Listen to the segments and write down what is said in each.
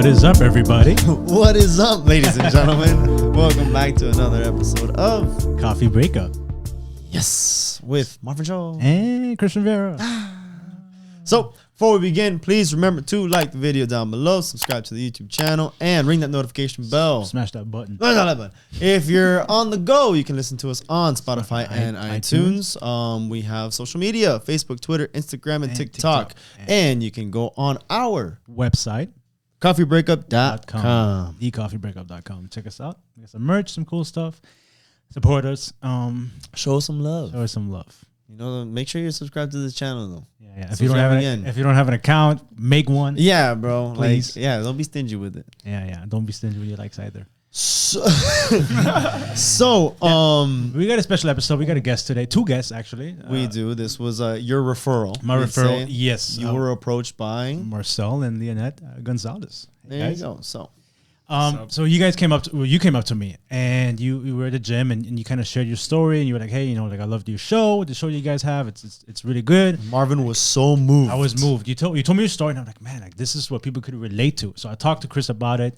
What is up, everybody? What is up, ladies and gentlemen? Welcome back to another episode of Coffee Breakup. Yes, with Marvin Joe and Christian Vera. So, before we begin, please remember to like the video down below, subscribe to the YouTube channel, and ring that notification bell. Smash that button. If you're on the go, you can listen to us on Spotify and iTunes. We have social media, Facebook, Twitter, Instagram, and TikTok. And you can go on our website, coffeebreakup.com. thecoffeebreakup.com. Check us out. We got some merch, some cool stuff. Support us. Show us some love. Show us some love. You know, make sure you're subscribed to this channel, though. Yeah. If you don't have an account, make one. Yeah, bro. Please. Like, don't be stingy with it. Yeah. Don't be stingy with your likes either. So, we got a special episode. We got a guest today. 2 guests, actually. We do. This was your referral. My referral. Yes. You were approached by Marcel and Lia Gonzales. There you go. So you guys came up to me and you were at the gym and you kind of shared your story and you were like, hey, I loved your show, the show you guys have. It's really good. Marvin was so moved. I was moved. You told me your story and I'm like, man, this is what people could relate to. So I talked to Chris about it.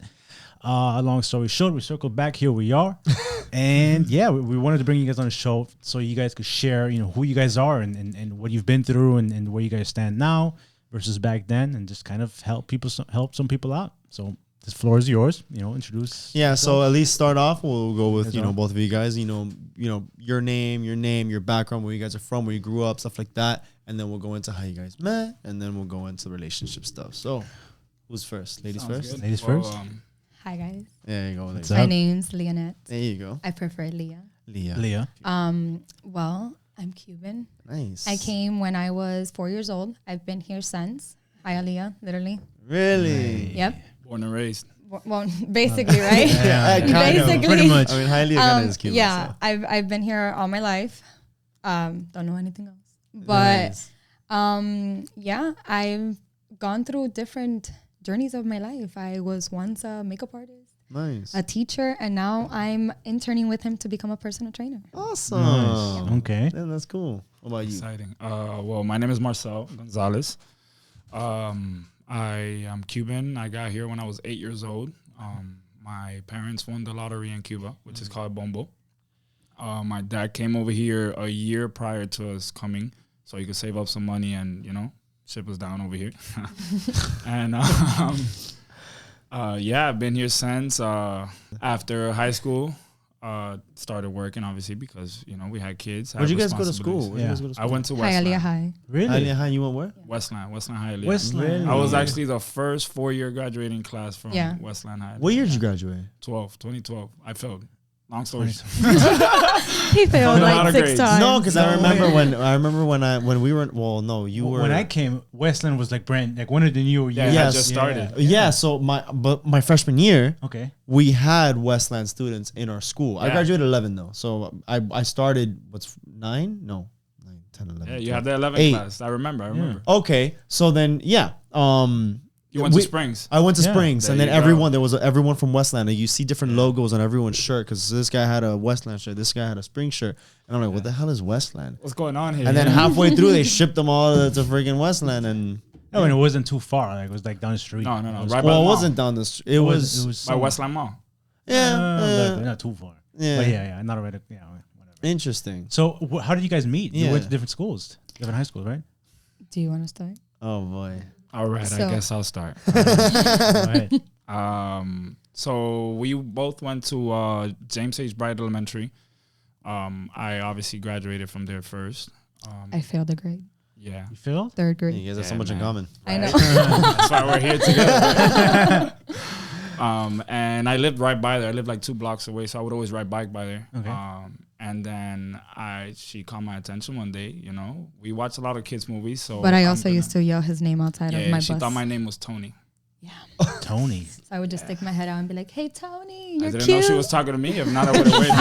A long story short, we circled back. Here we are. And we wanted to bring you guys on the show so you guys could share, who you guys are and what you've been through and where you guys stand now versus back then, and just kind of help some people out. So this floor is yours. Introduce. Yeah. So at least start off. We'll go with both of you guys. Your name, your background, where you guys are from, where you grew up, stuff like that, and then we'll go into how you guys met, and then we'll go into relationship stuff. So, who's first? Ladies first. Good. Ladies first. Hi guys. There you go. My name's Leonette. There you go. I prefer Lia. Leah. Well, I'm Cuban. Nice. I came when I was 4 years old. I've been here since. Hi, Lia. Literally. Really? Yep. Born and raised. Well, basically, right? Basically, pretty much. I mean, highly is Cuban. Yeah, so. I've been here all my life. Don't know anything else. But I've gone through different journeys of my life. I was once a makeup artist, Nice. a teacher, and now I'm interning with him to become a personal trainer. Awesome. Nice. Okay. Yeah, that's cool. What about you? Exciting. Well, my name is Marcel Gonzales. I am Cuban. I got here when I was 8 years old. My parents won the lottery in Cuba, which is called Bombo. My dad came over here a year prior to us coming, so he could save up some money and, ship us down over here. And I've been here since. After high school, started working, obviously, because we had kids. Where'd you guys go to school? I went to Westland. Hialeah High. Really? Hialeah, you went where? Westland Hialeah. Westland. Really? I was actually the first 4-year graduating class from Westland Hialeah. What year did you graduate? 2012. I failed. Long story. He failed like 6 times. No, because I remember when we were. Well, no, you were. When I came, Westland was like one of the new years. Yeah, just started. Yeah. So my freshman year, Okay. we had Westland students in our school. I Yeah. graduated 11 though, so I started 9? No, 9, 10, 11. Yeah, you 12. had the 11th 8. class. I remember. Okay, so then You went to Springs. I went to Yeah. Springs, and There then you everyone go. there was everyone from Westland, and you see different logos on everyone's shirt because this guy had a Westland shirt, this guy had a Spring shirt, and I'm like, what the hell is Westland? What's going on here? And then halfway through, they shipped them all to freaking Westland, and No, and it wasn't too far. Like it was like down the street. No. It was Right cool. by well, the it mall. wasn't down the street. It was by some- Westland Mall. not too far. Yeah. But yeah, not already. Yeah, whatever. Interesting. So how did you guys meet? You Yeah. went to different schools. Different high schools, right? Do you want to start? Oh boy. All right, So- I guess I'll start. All right. So we both went to James H. Bright Elementary. I obviously graduated from there first. I failed a grade. Yeah. You feel? 3rd grade. You guys have so Yeah, much in man. common. I know. That's why we're here together. And I lived right by there. I lived like 2 blocks away, so I would always ride bike by there. Okay. And then she caught my attention one day. We watched a lot of kids movies. So But I also used to yell his name outside of my she bus. thought my name was Tony. Yeah. Tony. So I would just stick my head out and be like, "Hey, Tony, you're I didn't cute." know she was talking to me. If not, I would have waited.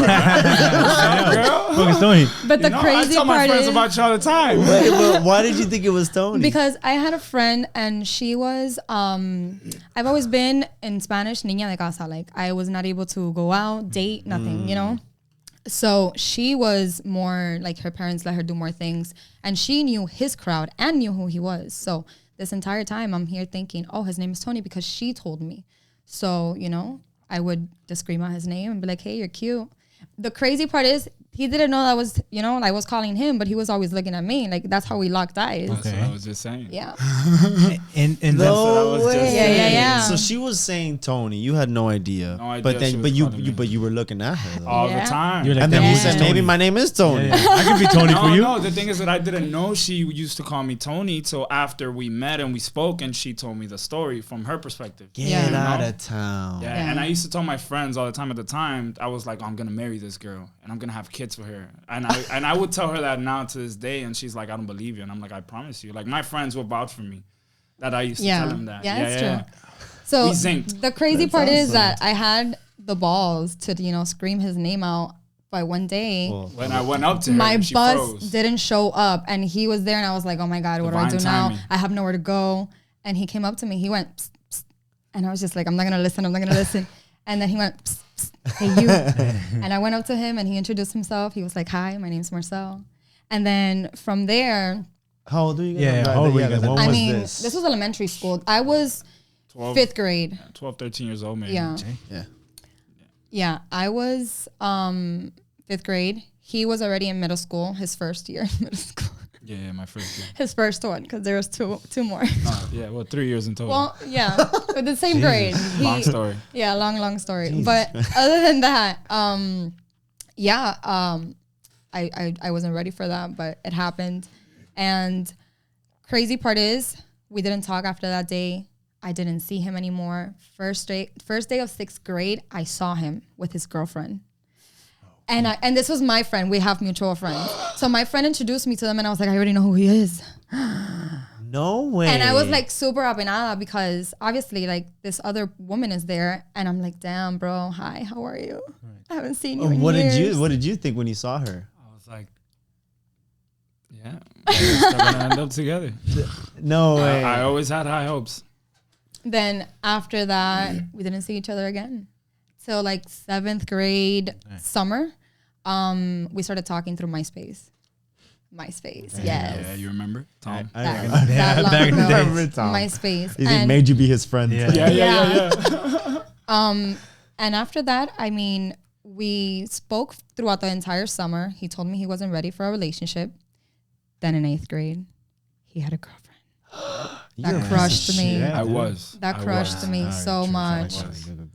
Girl. Focus, Tony. But the I crazy tell my part friends is about you all the time. Wait, but why did you think it was Tony? because I had a friend and she was I've always been in Spanish niña de casa. Like I was not able to go out, date, nothing, So she was more like her parents let her do more things, and she knew his crowd and knew who he was. So this entire time I'm here thinking, oh, his name is Tony because she told me. So, you know, I would just scream out his name and be like, hey, you're cute. The crazy part is he didn't know I was, you know, I was calling him, but he was always looking at me. Like, that's how we locked eyes. That's what I was just saying. Yeah. And That's what I was just saying. Yeah. So she was saying Tony. You had no idea. No idea But she then, was calling me. but you were looking at her though. All Yeah. the time. You're like, And then "Damn, you this said is maybe Tony." my name is Tony. Yeah. I could be Tony for you. No, the thing is that I didn't know she used to call me Tony till after we met and we spoke, and she told me the story from her perspective. Get Yeah. out of town. Yeah, and I used to tell my friends all the time. At the time, I was like, I'm gonna marry this girl and I'm gonna have kids with her. And I would tell her that now to this day, and she's like, I don't believe you. And I'm like, I promise you. Like, my friends will vouch for me that I used to tell them that. Yeah, it's yeah. true. So We synced. the crazy part sounds is that I had the balls to, you know, scream his name out. But one day, Well, When I went up to her, my she bus froze. didn't show up, and he was there, and I was like, "Oh my god, what do I do Divine now? timing. I have nowhere to go." And he came up to me. He went, psst, psst, and I was just like, "I'm not gonna listen. I'm not gonna listen." And then he went, psst, psst, "Hey you," and I went up to him, and he introduced himself. He was like, "Hi, my name's Marcel." And then from there, how old are you guys? Yeah, how old were you guys? When I was mean, this? this was elementary school. I was 12, 5th grade. 12, 13 years old, maybe. Yeah. Yeah. Yeah, I was 5th grade. He was already in middle school, his first year in middle school. Yeah, my first year. His first one, because there was two more. Yeah, well, 3 years in total. Well, yeah, with the same grade. Long story. Yeah, long story. But other than that, I wasn't ready for that, but it happened. And crazy part is, we didn't talk after that day. I didn't see him anymore. First day of 6th grade, I saw him with his girlfriend. And this was my friend. We have mutual friends. So my friend introduced me to them, and I was like, I already know who he is. No way. And I was like super apenada because obviously like this other woman is there, and I'm like, damn, bro, hi, how are you? I haven't seen you in years. What did you think when you saw her? I was like, yeah, we're gonna end up together. No way. I always had high hopes. Then after that, we didn't see each other again. So like 7th grade summer, we started talking through MySpace. Yes. Yeah, you remember? Tom? That long back in the ago. day. Remember Tom. MySpace. He And, made you be his friend. Yeah. Yeah. and after that, I mean, we spoke throughout the entire summer. He told me he wasn't ready for a relationship. Then in 8th grade, he had a girlfriend. That crushed me. Yeah, I dude. was. That I crushed was. me so much.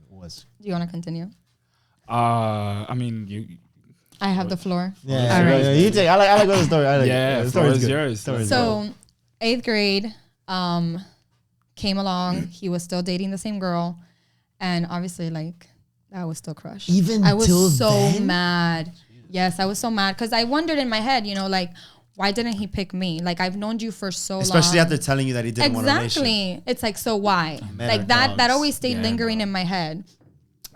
Was. Do you want to continue? I mean, you. I have the floor. Yeah. All right. You take. I like the story. I like Yeah, it. the story's floor is good. yours. Story's good. So 8th grade came along. He was still dating the same girl. And obviously, like, I was still crushed. Even I was till so then? mad. Yes, I was so mad. Because I wondered in my head, you know, like, why didn't he pick me? Like, I've known you for so long. Especially after telling you that he didn't want a relationship. Exactly. It's like, so why? Men Like are that dogs. always stayed Yeah, lingering bro. in my head.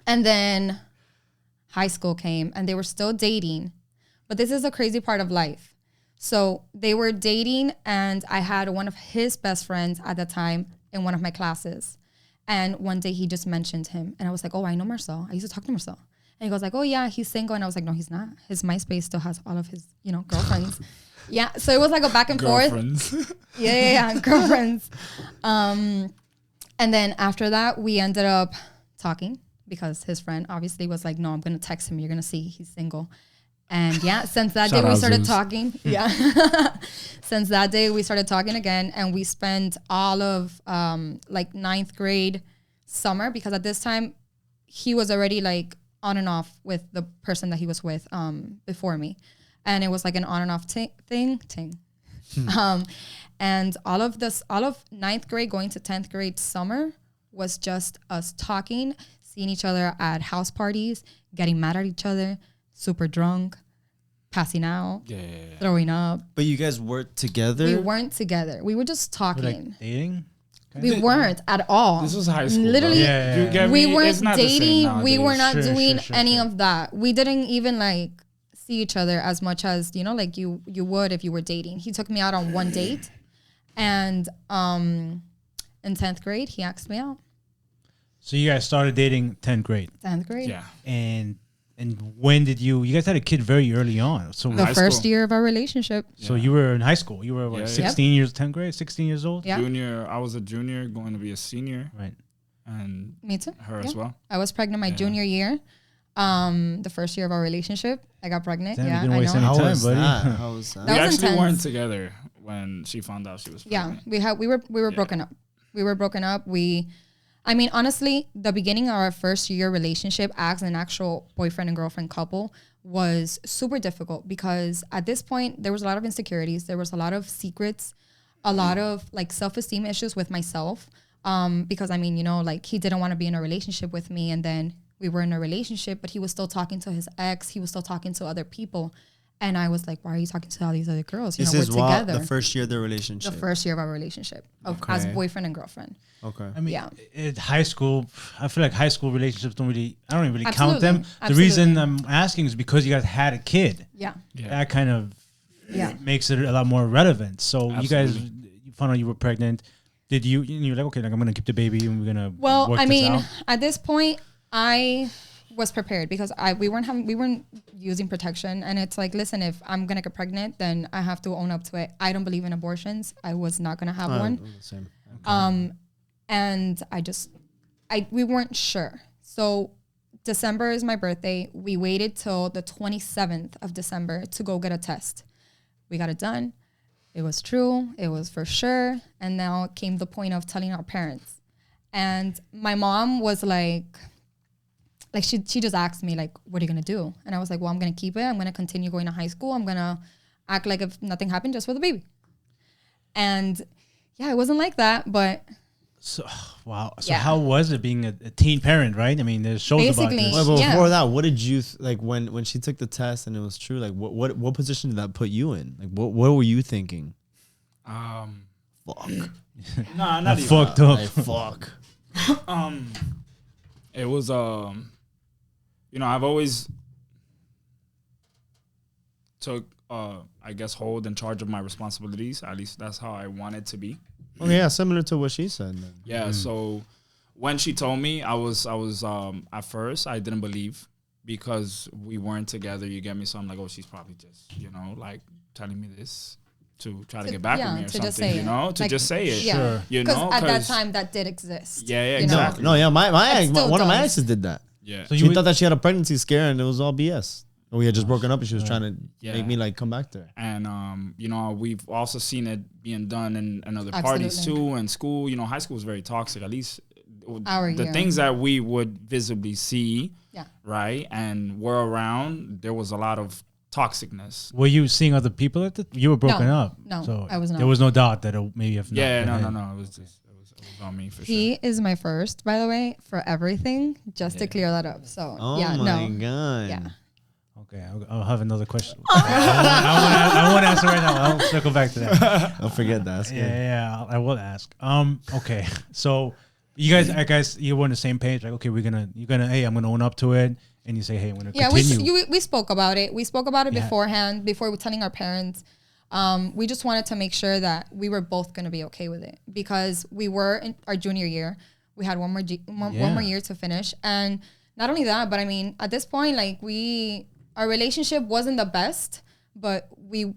And then high school came and they were still dating. But this is the crazy part of life. So they were dating, and I had one of his best friends at the time in one of my classes. And one day he just mentioned him. And I was like, oh, I know Marcel. I used to talk to Marcel. And he goes like, oh yeah, he's single. And I was like, no, he's not. His MySpace still has all of his, you know, girlfriends. Yeah. So it was like a back and forth. Girlfriends. Yeah, girlfriends. And then after that, we ended up talking because his friend obviously was like, no, I'm going to text him. You're going to see he's single. And yeah, since that day Shout we out started Zeus. talking. Yeah. Since that day we started talking again, and we spent all of like 9th grade summer, because at this time he was already like on and off with the person that he was with before me. And it was like an on and off thing. And all of 9th grade going to 10th grade summer was just us talking, seeing each other at house parties, getting mad at each other, super drunk, passing out, Yeah. throwing up. But you guys worked together? We weren't together. We were just talking. Like dating? We weren't at all. This was high school. Literally, bro. Yeah, You yeah. get we me? It's weren't not the same dating. We were nowadays. not Sure, doing sure, any sure. of that. We didn't even like see each other as much as, you know, like you would if you were dating. He took me out on one date, and in 10th grade he asked me out. So you guys started dating 10th grade, 10th grade. Yeah. and And when did you guys had a kid very early on? So The high first school. year of our relationship. so you were in high school. You were what, Yeah, 16 years, 10th grade, 16 years old? Yeah. Junior. I was a junior, going to be a senior, Right. and Me too. her Yeah. as well. I was pregnant my Yeah. junior year. The first year of our relationship, I got pregnant. Damn, you yeah, didn't I waste know. any How time, was buddy. that? How was that? That We was actually intense. weren't together when she found out she was Yeah, pregnant. we were broken up. We were broken up. I mean, honestly, the beginning of our first year relationship as an actual boyfriend and girlfriend couple was super difficult because at this point there was a lot of insecurities. There was a lot of secrets, a lot of like self-esteem issues with myself. Because I mean, like he didn't want to be in a relationship with me, and then we were in a relationship, but he was still talking to his ex. He was still talking to other people. And I was like, why are you talking to all these other girls? This we're is what together. the first year of the relationship. The first year of our relationship as boyfriend and girlfriend. Okay. I mean, Yeah. at high school, I feel like high school relationships I don't really count Absolutely. them. The reason I'm asking is because you guys had a kid. Yeah. Yeah. That kind of Yeah. makes it a lot more relevant. So you guys, Absolutely. you found out you were pregnant. Did you're like, okay, like I'm going to keep the baby and we're going to Well, work I this mean, out? at this point, I was prepared because we weren't using protection, and it's like, listen, if I'm gonna get pregnant, then I have to own up to it. I don't believe in abortions. I was not gonna have one. Same. And we weren't sure. So December is my birthday. We waited till the 27th of December to go get a test. We got it done. It was true. It was for sure. And now came the point of telling our parents. And my mom was like she just asked me, like, what are you going to do? And I was like, well, I'm going to keep it. I'm going to continue going to high school. I'm going to act like if nothing happened just for the baby. And yeah, it wasn't like that, but So, wow. So Yeah. how was it being a teen parent, right? I mean, there's shows about Basically, this. Well, but Yeah. before that, what did you like when she took the test and it was true? Like, what position did that put you in? Like, what were you thinking? Fuck. Nah, I not even. fucked up. Like, fuck. It was I've always took I guess hold in charge of my responsibilities. At least that's how I wanted to be. Oh yeah, similar to what she said. Then. Yeah. So when she told me, I was at first I didn't believe because we weren't together. You get me? So I'm like, oh, she's probably just like telling me this to try to get back with me or to just something. say You know, it. to Like, just say it. Yeah. Sure. You Because know, at that time that did exist. Yeah, you know? exactly. No, yeah, my ex, still one of my does. exes did that. Yeah. So She you would- thought that she had a pregnancy scare and it was all BS. And we had just broken up and she was trying to Yeah. make me like come back to her. And we've also seen it being done in other parties Absolutely. too. In school, high school was very toxic. At least Our the year. things that we would visibly see, Yeah. right, and were around, there was a lot of toxicness. Were you seeing other people at the? You were broken No, up. no, so I was not. There was no doubt that it maybe if not. Yeah, then- no. It was just it was on me for He sure. is my first, by the way, for everything, just to clear that up. So Oh yeah, my no. god. Yeah. Okay, I'll have another question. I won't answer right now. I'll circle back to that. Don't forget that. Yeah, I will ask. Okay, so you guys, you were on the same page. Like, okay, hey, I'm gonna own up to it, and you say, hey, I'm gonna Yeah, continue. we spoke about it. We spoke about it Yeah. beforehand, before we telling our parents. We just wanted to make sure that we were both going to be okay with it because we were in our junior year. We had one more year to finish. And not only that, but I mean, at this point, like our relationship wasn't the best, but we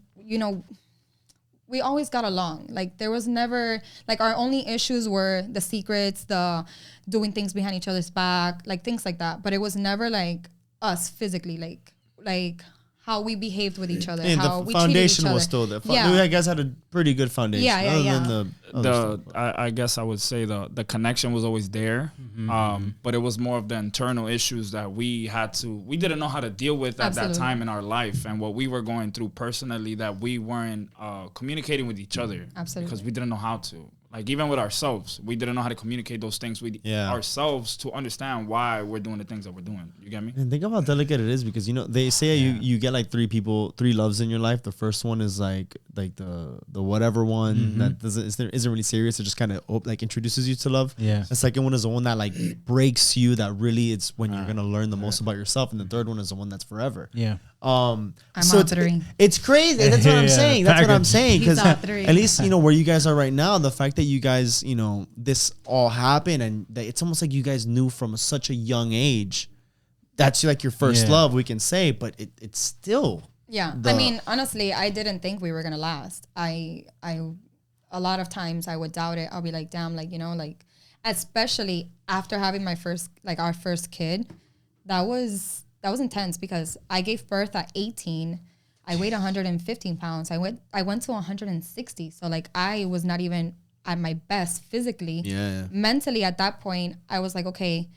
always got along. Like there was never, like our only issues were the secrets, the doing things behind each other's back, like things like that. But it was never like us physically, like how we behaved with each other, Yeah, how the we foundation treated each was other. still there. Yeah. You guys had a pretty good foundation. Yeah, yeah, other yeah. than the other stuff. I guess I would say the connection was always there, but it was more of the internal issues that we didn't know how to deal with at Absolutely. that time in our life, and what we were going through personally, that we weren't communicating with each other. Absolutely. Because we didn't know how to. Like even with ourselves, we didn't know how to communicate those things with ourselves to understand why we're doing the things that we're doing. You get me? And think of how delicate it is because they say you get like three loves in your life. The first one is like the whatever one that isn't really serious. It just kind of like introduces you to love. Yeah. The second one is the one that like breaks you. That really it's when you're gonna learn the most about yourself. And the third one is the one that's forever. Yeah. I'm so on three. It's crazy. That's what I'm Yeah. saying. That's what I'm saying. He's Because on three. at least where you guys are right now, the fact that you guys this all happened and that it's almost like you guys knew from such a young age that's like your first love, we can say, but it's still. Yeah. I mean, honestly, I didn't think we were going to last. A lot of times I would doubt it. I'll be like, damn, like, you know, like, especially after having my first, like our first kid, that was intense because I gave birth at 18. I weighed 115 pounds. I went to 160. So like I was not even at my best physically. Yeah. Mentally at that point, I was like, okay,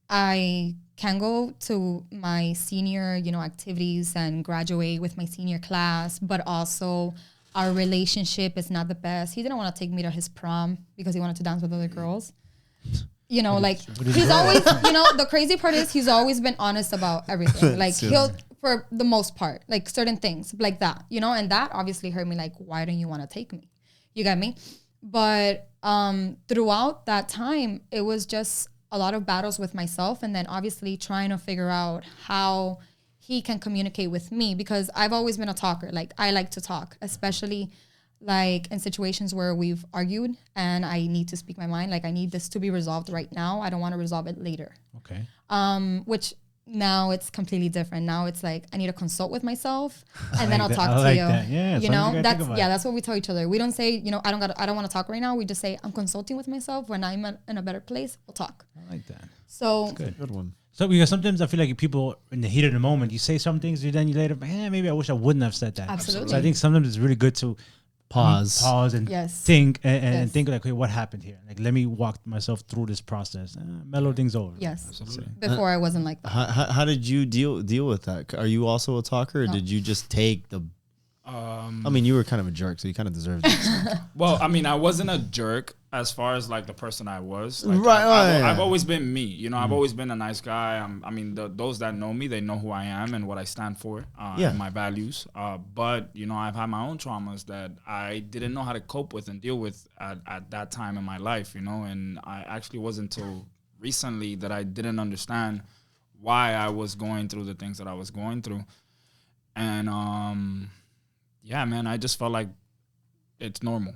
I can go to my senior, you know, activities and graduate with my senior class, but also our relationship is not the best. He didn't want to take me to his prom because he wanted to dance with other girls. You know, like he's always, you know, the crazy part is he's always been honest about everything. Like he'll, for the most part, like certain things like that, you know, and that obviously hurt me. Like, why don't you want to take me? You get me? But throughout that time, it was just a lot of battles with myself, and then obviously trying to figure out how he can communicate with me, because I've always been a talker. Like I like to talk, especially like in situations where we've argued and I need to speak my mind. Like I need this to be resolved right now. I don't want to resolve it later. Okay. Which now it's completely different. Now it's like I need to consult with myself and then I'll talk I to like you. that. Yeah, you know, that's what we tell each other. We don't say, you know, I don't want to talk right now. We just say I'm consulting with myself. When I'm in a better place, we'll talk. I like that. So Good one. So because sometimes I feel like people in the heat of the moment, you say some things, and then you later, maybe I wish I wouldn't have said that. Absolutely. So I think sometimes it's really good to pause and think and think like, hey, what happened here? Like, let me walk myself through this process, mellow things over. Yes. Absolutely. Before I wasn't like that. How did you deal with that? Are you also a talker, or did you just take the? I mean, you were kind of a jerk, so you kind of deserved it. Well, I mean, I wasn't a jerk as far as like the person I was. Like, Right. I've always been me. You know, I've always been a nice guy. I mean, those that know me, they know who I am and what I stand for and my values. But, you know, I've had my own traumas that I didn't know how to cope with and deal with at that time in my life, you know. And I actually wasn't until recently that I didn't understand why I was going through the things that I was going through. And, yeah, man, I just felt like it's normal.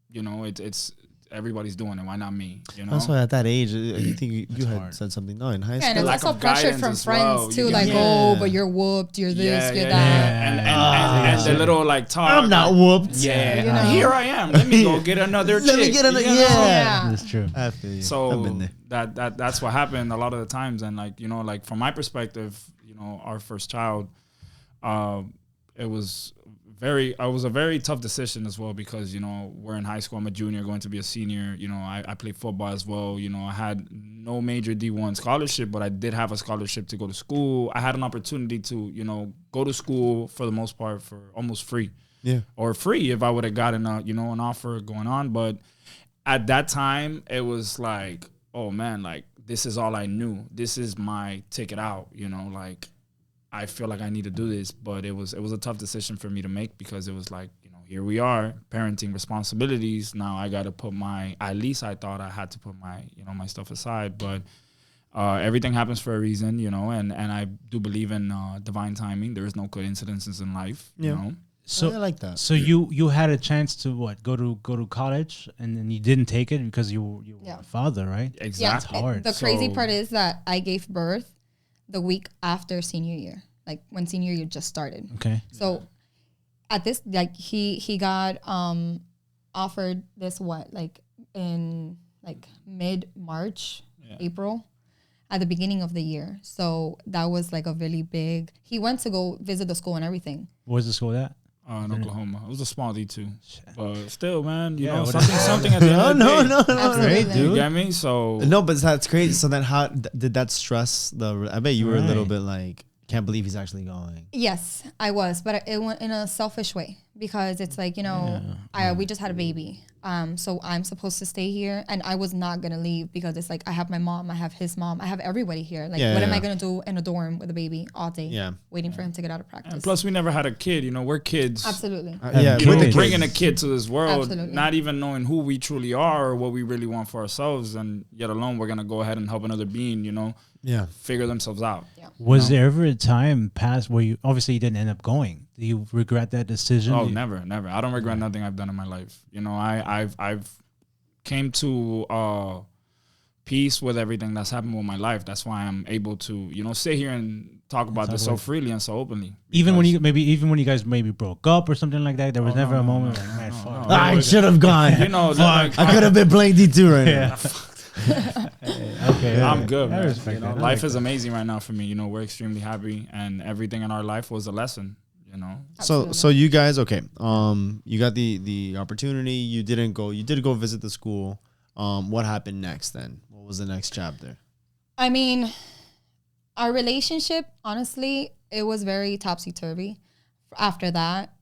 You know, it's everybody's doing it. Why not me? You know. Also, at that age, I think you had hard. said something. No, in high Yeah, school. and it's lack also of pressure guidance from as friends well. too. You Like, get- oh, but you're whooped, you're this, you're that. And the little like talk. I'm not whooped. Yeah, You know? here I am. Let me go get another chick. Let me get another. you know? Yeah. That's true. I feel you. I've So been there. that's what happened a lot of the times. And like, you know, like from my perspective, you know, our first child, it was a very tough decision as well, because, you know, we're in high school. I'm a junior going to be a senior. You know, I played football as well. You know, I had no major D1 scholarship, but I did have a scholarship to go to school. I had an opportunity to, you know, go to school for the most part for almost free. Yeah. Or free if I would have gotten an offer going on. But at that time, it was like, oh man, like this is all I knew. This is my ticket out, you know, like I feel like I need to do this. But it was a tough decision for me to make, because it was like, you know, here we are, parenting responsibilities. Now I got to put at least I thought I had to put my, you know, my stuff aside. But everything happens for a reason, you know, and I do believe in divine timing. There is no coincidences in life, you know. So I like that. So you had a chance to go to college, and then you didn't take it because you were a father, right? Exactly. Yeah, hard. the crazy part is that I gave birth the week after senior year, like when senior year just started. Okay. So at this, like he got offered this in mid-March, April, at the beginning of the year. So that was like a really big. He went to go visit the school and everything. Where's the school at? In Oklahoma. It was a small D2. But still, man, you know, what something at the end of the day. No. Absolutely. Great, You dude. get me? So No, but that's crazy. So then, how did that stress the? I bet you were a little Right. bit like, can't believe he's actually going. Yes, I was, but it went in a selfish way, because it's like, you know, we just had a baby. So I'm supposed to stay here, and I was not going to leave, because it's like, I have my mom, I have his mom, I have everybody here. Like, what am I going to do in a dorm with a baby all day? Yeah. Waiting for him to get out of practice. and plus we never had a kid, you know, we're kids. Absolutely. Yeah, kids. with the Bringing a kids. kid to this world, Absolutely. not even knowing who we truly are or what we really want for ourselves, and yet alone we're gonna go ahead and help another being, you know, Yeah. figure themselves out. Yeah. Was there ever a time past where you obviously you didn't end up going? Do you regret that decision? Oh, never. I don't regret nothing I've done in my life. You know, I've came to peace with everything that's happened with my life. That's why I'm able to, sit here and talk about this so freely and so openly. Even when you guys maybe broke up or something like that, there was never a moment like, man, fuck. I should have gone. Like, I could have been playing D2 right now. Okay, I'm good, I man. respect that. I Life like is amazing right now for me. We're extremely happy, and everything in our life was a lesson. So you guys, okay. You got the opportunity. You did go visit the school. What happened next then? What was the next chapter? I mean, our relationship, honestly, it was very topsy-turvy. After that,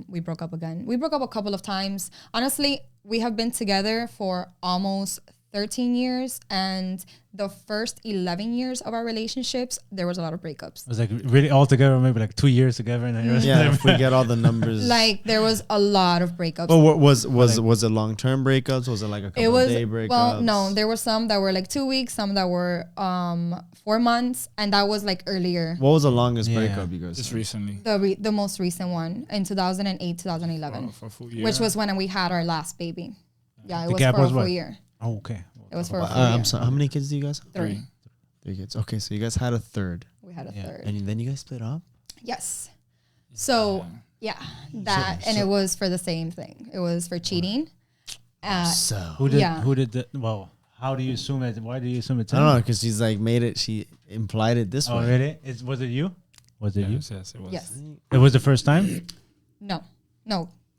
we broke up again. We broke up a couple of times. Honestly, we have been together for almost 13 years, and the first 11 years of our relationships, there was a lot of breakups. It was like really all together, maybe like 2 years together. And then If we get all the numbers. Like there was a lot of breakups. But what was it long-term breakups? Was it like a couple day breakups? Well, no, there were some that were like 2 weeks, some that were 4 months, and that was like earlier. What was the longest breakup you guys Just had? recently. The most recent one in 2008, 2011, For a full year. which was when we had our last baby. Yeah, it The was gap for a was full what? year. Oh, okay. It was for a full year. I'm sorry. How many kids do you guys have? 3. 3 kids. Okay, so you guys had a third, We had a Yeah. third. and then you guys split up. Yes. So yeah, that and it was for the same thing. It was for cheating. So Who did how do you assume it? Why do you assume it's I don't know, because she's like made it. She implied it this Oh, way. really? Was it you? Was it you? Yes, it was. Yes. It was the first time? No.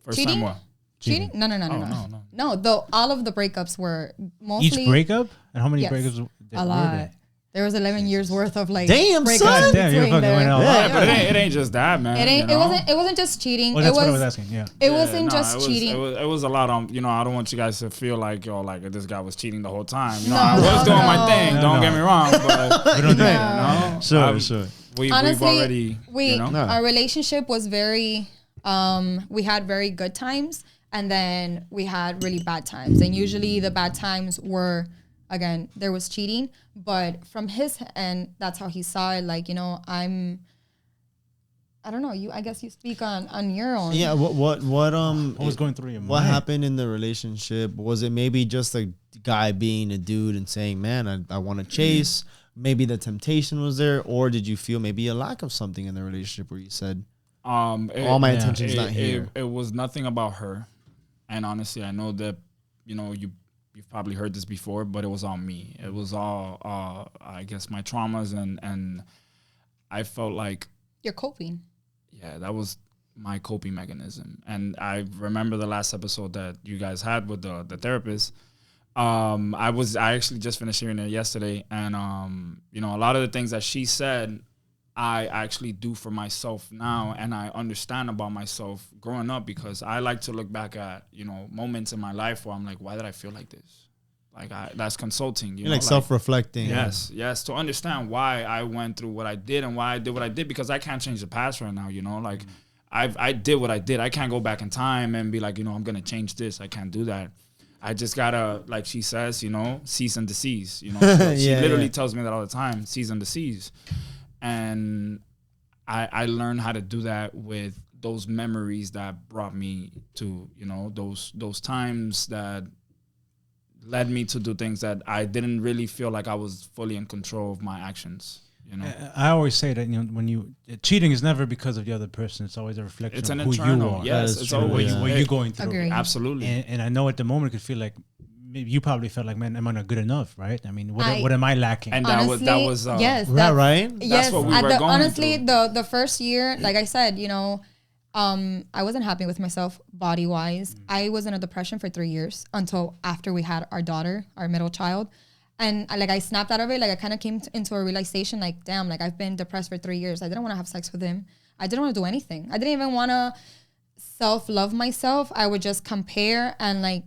First Cheating? time what? Cheating? No. no. No, though all of the breakups were mostly Each breakup? And how many Yes. breakups a lot. There was 11 years worth of like Damn, breakups son! Damn, you're between fucking there. went out. Yeah, but it ain't just that, man. It wasn't just cheating. Well, that's it was what I was asking. Yeah. It wasn't just it was, cheating. It was a lot on. I don't want you guys to feel like this guy was cheating the whole time. No, I was doing my no. thing. Don't get me wrong, but We don't do that. Sure. We've Honestly, already. our relationship was very we had very good times, and then we had really bad times, and usually the bad times were, again, there was cheating, but from his end, that's how he saw it. Like, I don't know. I guess you speak on your own. Yeah. What was going through your mind? What happened in the relationship? Was it maybe just a guy being a dude and saying, "Man, I want to chase"? Maybe the temptation was there, or did you feel maybe a lack of something in the relationship where you said, "All my attention's not here"? It was nothing about her, and honestly, I know that you've probably heard this before, but it was all me. It was all I guess my traumas, and I felt like You're coping. Yeah, that was my coping mechanism. And I remember the last episode that you guys had with the therapist. I actually just finished hearing it yesterday, and a lot of the things that she said, I actually do for myself now, and I understand about myself growing up, because I like to look back at moments in my life where I'm like, why did I feel like this? Like that's consulting. You're like self-reflecting. Yes, to understand why I went through what I did and why I did what I did, because I can't change the past right now. I did what I did. I can't go back in time and be like, I'm gonna change this. I can't do that. I just gotta, like she says, cease and desist. She literally tells me that all the time, cease and desist. And I learned how to do that with those memories that brought me to, those times that led me to do things that I didn't really feel like I was fully in control of my actions. I always say that when cheating is never because of the other person. It's always a reflection of who you are. Yes, it's always what you're going through. Agreed. Absolutely. And I know at the moment it could feel like maybe you probably felt like, man, am I not good enough? Right? I mean, what am I lacking? And honestly, that was yes, right. Yes, that's what we were going honestly, through. the first year, like I said, I wasn't happy with myself body wise. I was in a depression for 3 years until after we had our daughter, our middle child. And I snapped out of it. Like I kind of came into a realization, like, damn, like I've been depressed for 3 years. I didn't want to have sex with him. I didn't want to do anything. I didn't even want to self-love myself. I would just compare and like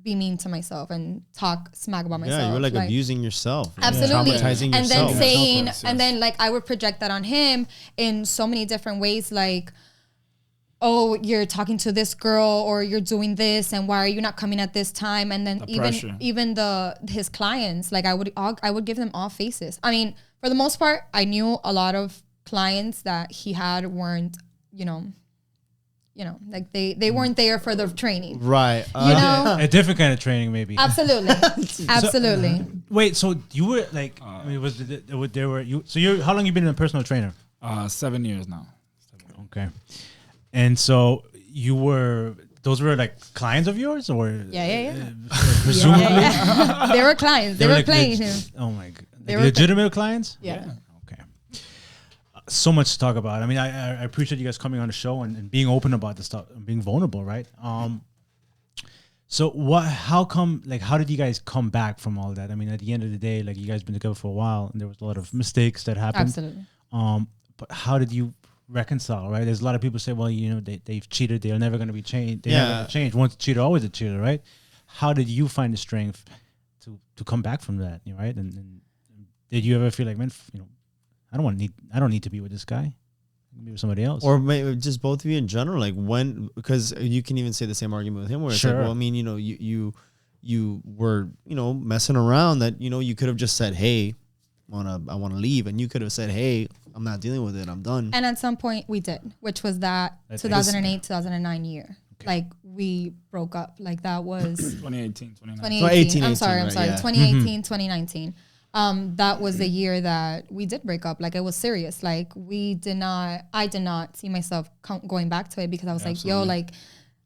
be mean to myself and talk smack about myself. Yeah, you were like abusing yourself. Absolutely. Traumatizing and yourself. then saying, Yes. and then like I would project that on him in so many different ways, like, oh, you're talking to this girl or you're doing this, and why are you not coming at this time? And then pressure. even his clients, like I would give them all faces. I mean, for the most part, I knew a lot of clients that he had weren't, you know, like they weren't there for the training. Right. You know? A different kind of training, maybe. Absolutely. Absolutely. Wait, so you were like, I mean, there were you? So you, how long you been a personal trainer? 7 years now. Okay, and so you were. Those were like clients of yours, or Yeah. presumably They were clients. They were like playing him. oh my god, They like were legitimate clients. Yeah. Okay. So much to talk about. I mean, I appreciate you guys coming on the show and being open about this stuff and being vulnerable, right? So how come, like, how did you guys come back from all that? I mean, at the end of the day, like, you guys been together for a while and there was a lot of mistakes that happened. Absolutely. But how did you reconcile, right? There's a lot of people say, well, you know, they've cheated. They're never going to be changed. They're never going to change. Once a cheater, always a cheater, right? How did you find the strength to come back from that, right? And did you ever feel like, man, you know, I don't need to be with this guy. Maybe with somebody else. Or maybe just both of you in general, like when, because you can even say the same argument with him where it's like, well, I mean, you know, you were, you know, messing around that, you know, you could have just said, hey, I want to leave. And you could have said, hey, I'm not dealing with it. I'm done. And at some point we did, which was that 2008, 2009 year. Okay. Like we broke up. Like that was 2018. I'm sorry. 2018, 2019. That was the year that we did break up. Like it was serious. Like I did not see myself going back to it because I was like, yo, like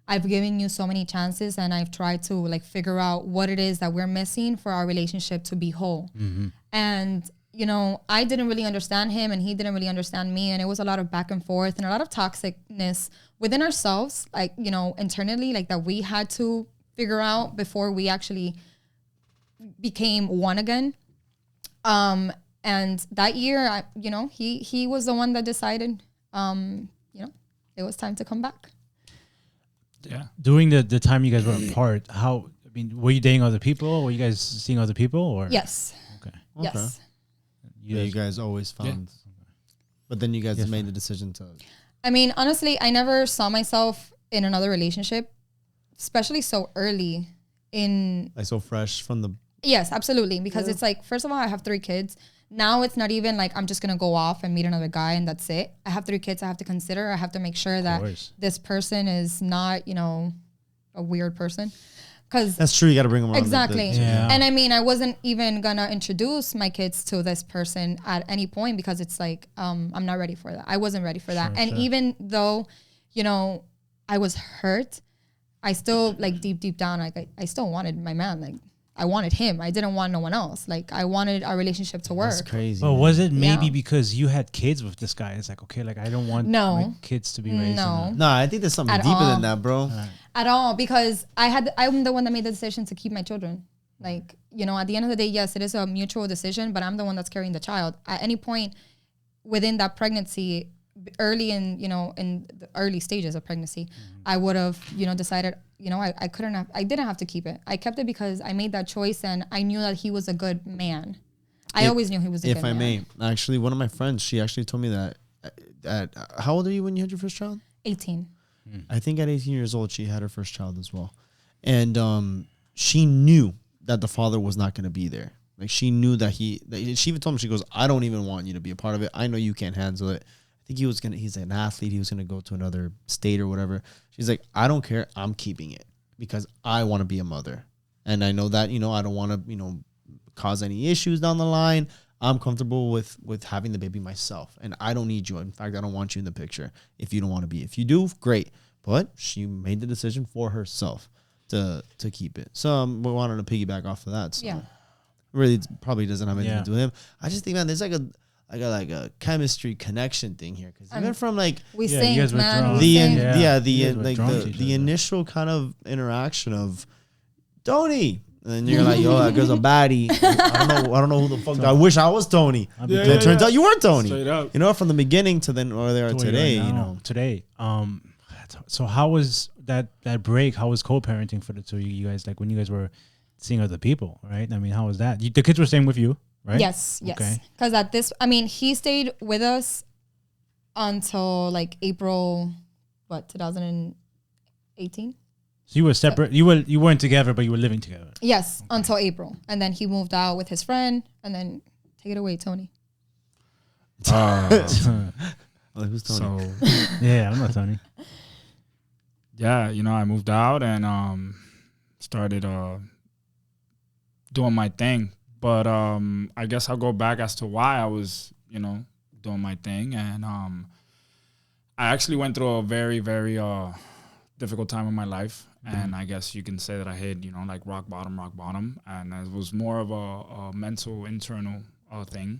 I've given you so many chances and I've tried to like figure out what it is that we're missing for our relationship to be whole. And, you know, I didn't really understand him and he didn't really understand me. And it was a lot of back and forth and a lot of toxicness within ourselves, like, you know, internally, like that we had to figure out before we actually became one again. And that year, you know, he was the one that decided, you know, it was time to come back. Yeah. During the time you guys were apart, were you dating other people? Were you guys seeing other people? Or Yes. Okay. Yes. You guys always found, but then you guys made the decision to. I mean, honestly, I never saw myself in another relationship, especially so early in. Like so fresh from the. Yes, absolutely. Because it's like, first of all, I have 3 kids. Now it's not even like I'm just going to go off and meet another guy and that's it. I have 3 kids I have to consider. I have to make sure that this person is not, you know, a weird person. Cause that's true. You got to bring them around. Exactly. And I mean, I wasn't even going to introduce my kids to this person at any point because it's like, I'm not ready for that. I wasn't ready for that. And even though, you know, I was hurt, I still like deep down, like I still wanted my man. Like I wanted him. I didn't want no one else. Like I wanted our relationship to work. That's crazy. But was it maybe because you had kids with this guy? It's like, okay, like I don't want my kids to be raised. No, I think there's something deeper than that, bro. At all, because I'm the one that made the decision to keep my children. Like, you know, at the end of the day, yes, it is a mutual decision, but I'm the one that's carrying the child. At any point within that pregnancy, early in the early stages of pregnancy, I would have, you know, decided, you know, I didn't have to keep it. I kept it because I made that choice and I knew that he was a good man. I always knew he was a good man. If I may, actually, one of my friends, she actually told me that how old are you when you had your first child? 18. I think at 18 years old, she had her first child as well. And she knew that the father was not going to be there. Like she knew that she even told him, she goes, I don't even want you to be a part of it. I know you can't handle it. I think he's an athlete. He was going to go to another state or whatever. She's like, I don't care. I'm keeping it because I want to be a mother. And I know that, you know, I don't want to, you know, cause any issues down the line. I'm comfortable with having the baby myself and I don't need you. In fact, I don't want you in the picture if you don't want to be. If you do, great. But she made the decision for herself to keep it. So we wanted to piggyback off of that. So really probably doesn't have anything to do with him. I just think, man, there's like a chemistry connection thing here. Cause even from like we synced, man. The initial kind of interaction of Tony. And then you're like, yo, that girl's a baddie. I don't know who the fuck. I wish I was Tony. It turns out you were Tony. Straight up. You know, from the beginning to then where they are today. You know, today. So how was that break? How was co-parenting for the two of you guys? Like when you guys were seeing other people, right? I mean, how was that? The kids were staying with you, right? Yes. Okay. Because he stayed with us until like April, 2018. So you were separate. You weren't together, but you were living together. Yes, until April, and then he moved out with his friend, and then take it away, Tony. Who's Tony? Yeah, I'm not Tony. yeah, I moved out and started doing my thing. But I guess I'll go back as to why I was, doing my thing. And I actually went through a very, very difficult time in my life. And I guess you can say that I hit, like rock bottom. And it was more of a mental, internal thing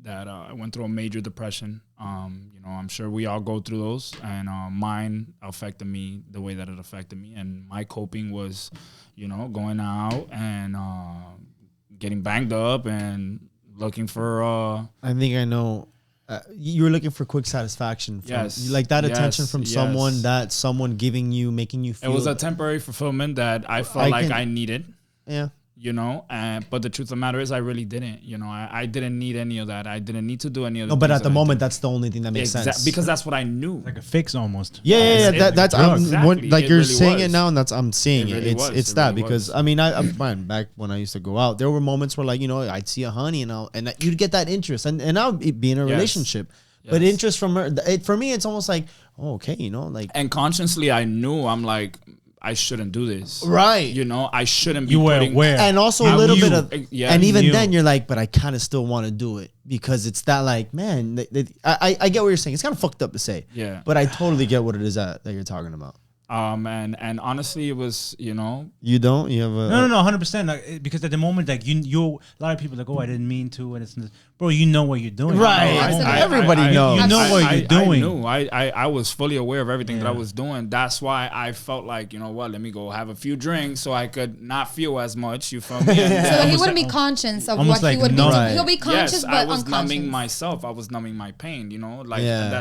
that I went through a major depression. I'm sure we all go through those. And mine affected me the way that it affected me. And my coping was, going out and getting banged up and looking for... I think I know. You were looking for quick satisfaction. Like that attention from someone giving you, making you feel. It was a temporary fulfillment that I felt I needed. Yeah. But the truth of the matter is I really didn't. I didn't need any of that. I didn't need to do any of that. No, but at the moment, that's the only thing that makes sense. Because that's what I knew. Like a fix almost. Yeah. That's exactly. like you're really saying was. it now, and I'm seeing it. Really was. It's that because I mean, I'm back when I used to go out. There were moments where like I'd see a honey and you'd get that interest, and I'll be in a relationship. Yes. But interest from her, for me, it's almost like, okay, like. And consciously, I knew I'm like, I shouldn't do this. Right. I shouldn't be. You were aware. And also a little bit of, and even then you're like, but I kind of still want to do it because it's that like, man, I get what you're saying. It's kind of fucked up to say. Yeah. But I totally get what it is that you're talking about. And honestly, it was, You don't? You have a... No, 100%. Like, because at the moment, like, you a lot of people are like, oh, I didn't mean to. And it's, bro, you know what you're doing. Right. Everybody knows. You know what you're doing. I was fully aware of everything that I was doing. That's why I felt like, let me go have a few drinks so I could not feel as much. You feel me? So he wouldn't be conscious of what he would be doing. He'll be conscious, but I was unconscious. numbing myself. I was numbing my pain,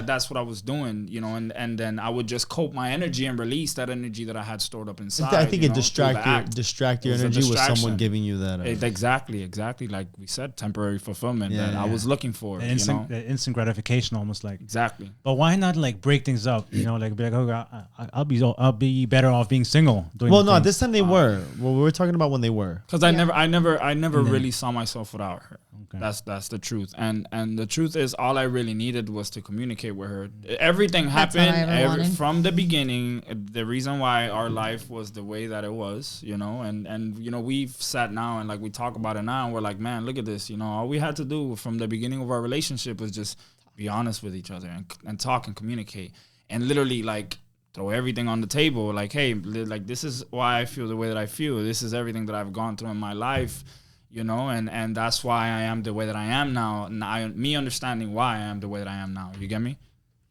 that's what I was doing, and then I would just cope my energy and release that energy that I had stored up inside. I think it distract your energy with someone giving you that. Exactly. Like we said, temporary fulfillment that I was looking for. Instant gratification, almost like. Exactly. But why not like break things up? Like be like, oh, I'll be better off being single. No, this time they were. Well, we were talking about when they were. Because I never really saw myself without her. Okay. That's the truth, and the truth is, all I really needed was to communicate with her. Everything happened from the beginning. The reason why our life was the way that it was, and we've sat now and like we talk about it now, and we're like, man, look at this. All we had to do from the beginning of our relationship was just be honest with each other and talk and communicate, and literally like throw everything on the table. Like, hey, like this is why I feel the way that I feel. This is everything that I've gone through in my life. And that's why I am the way that I am now. Me understanding why I am the way that I am now. You get me?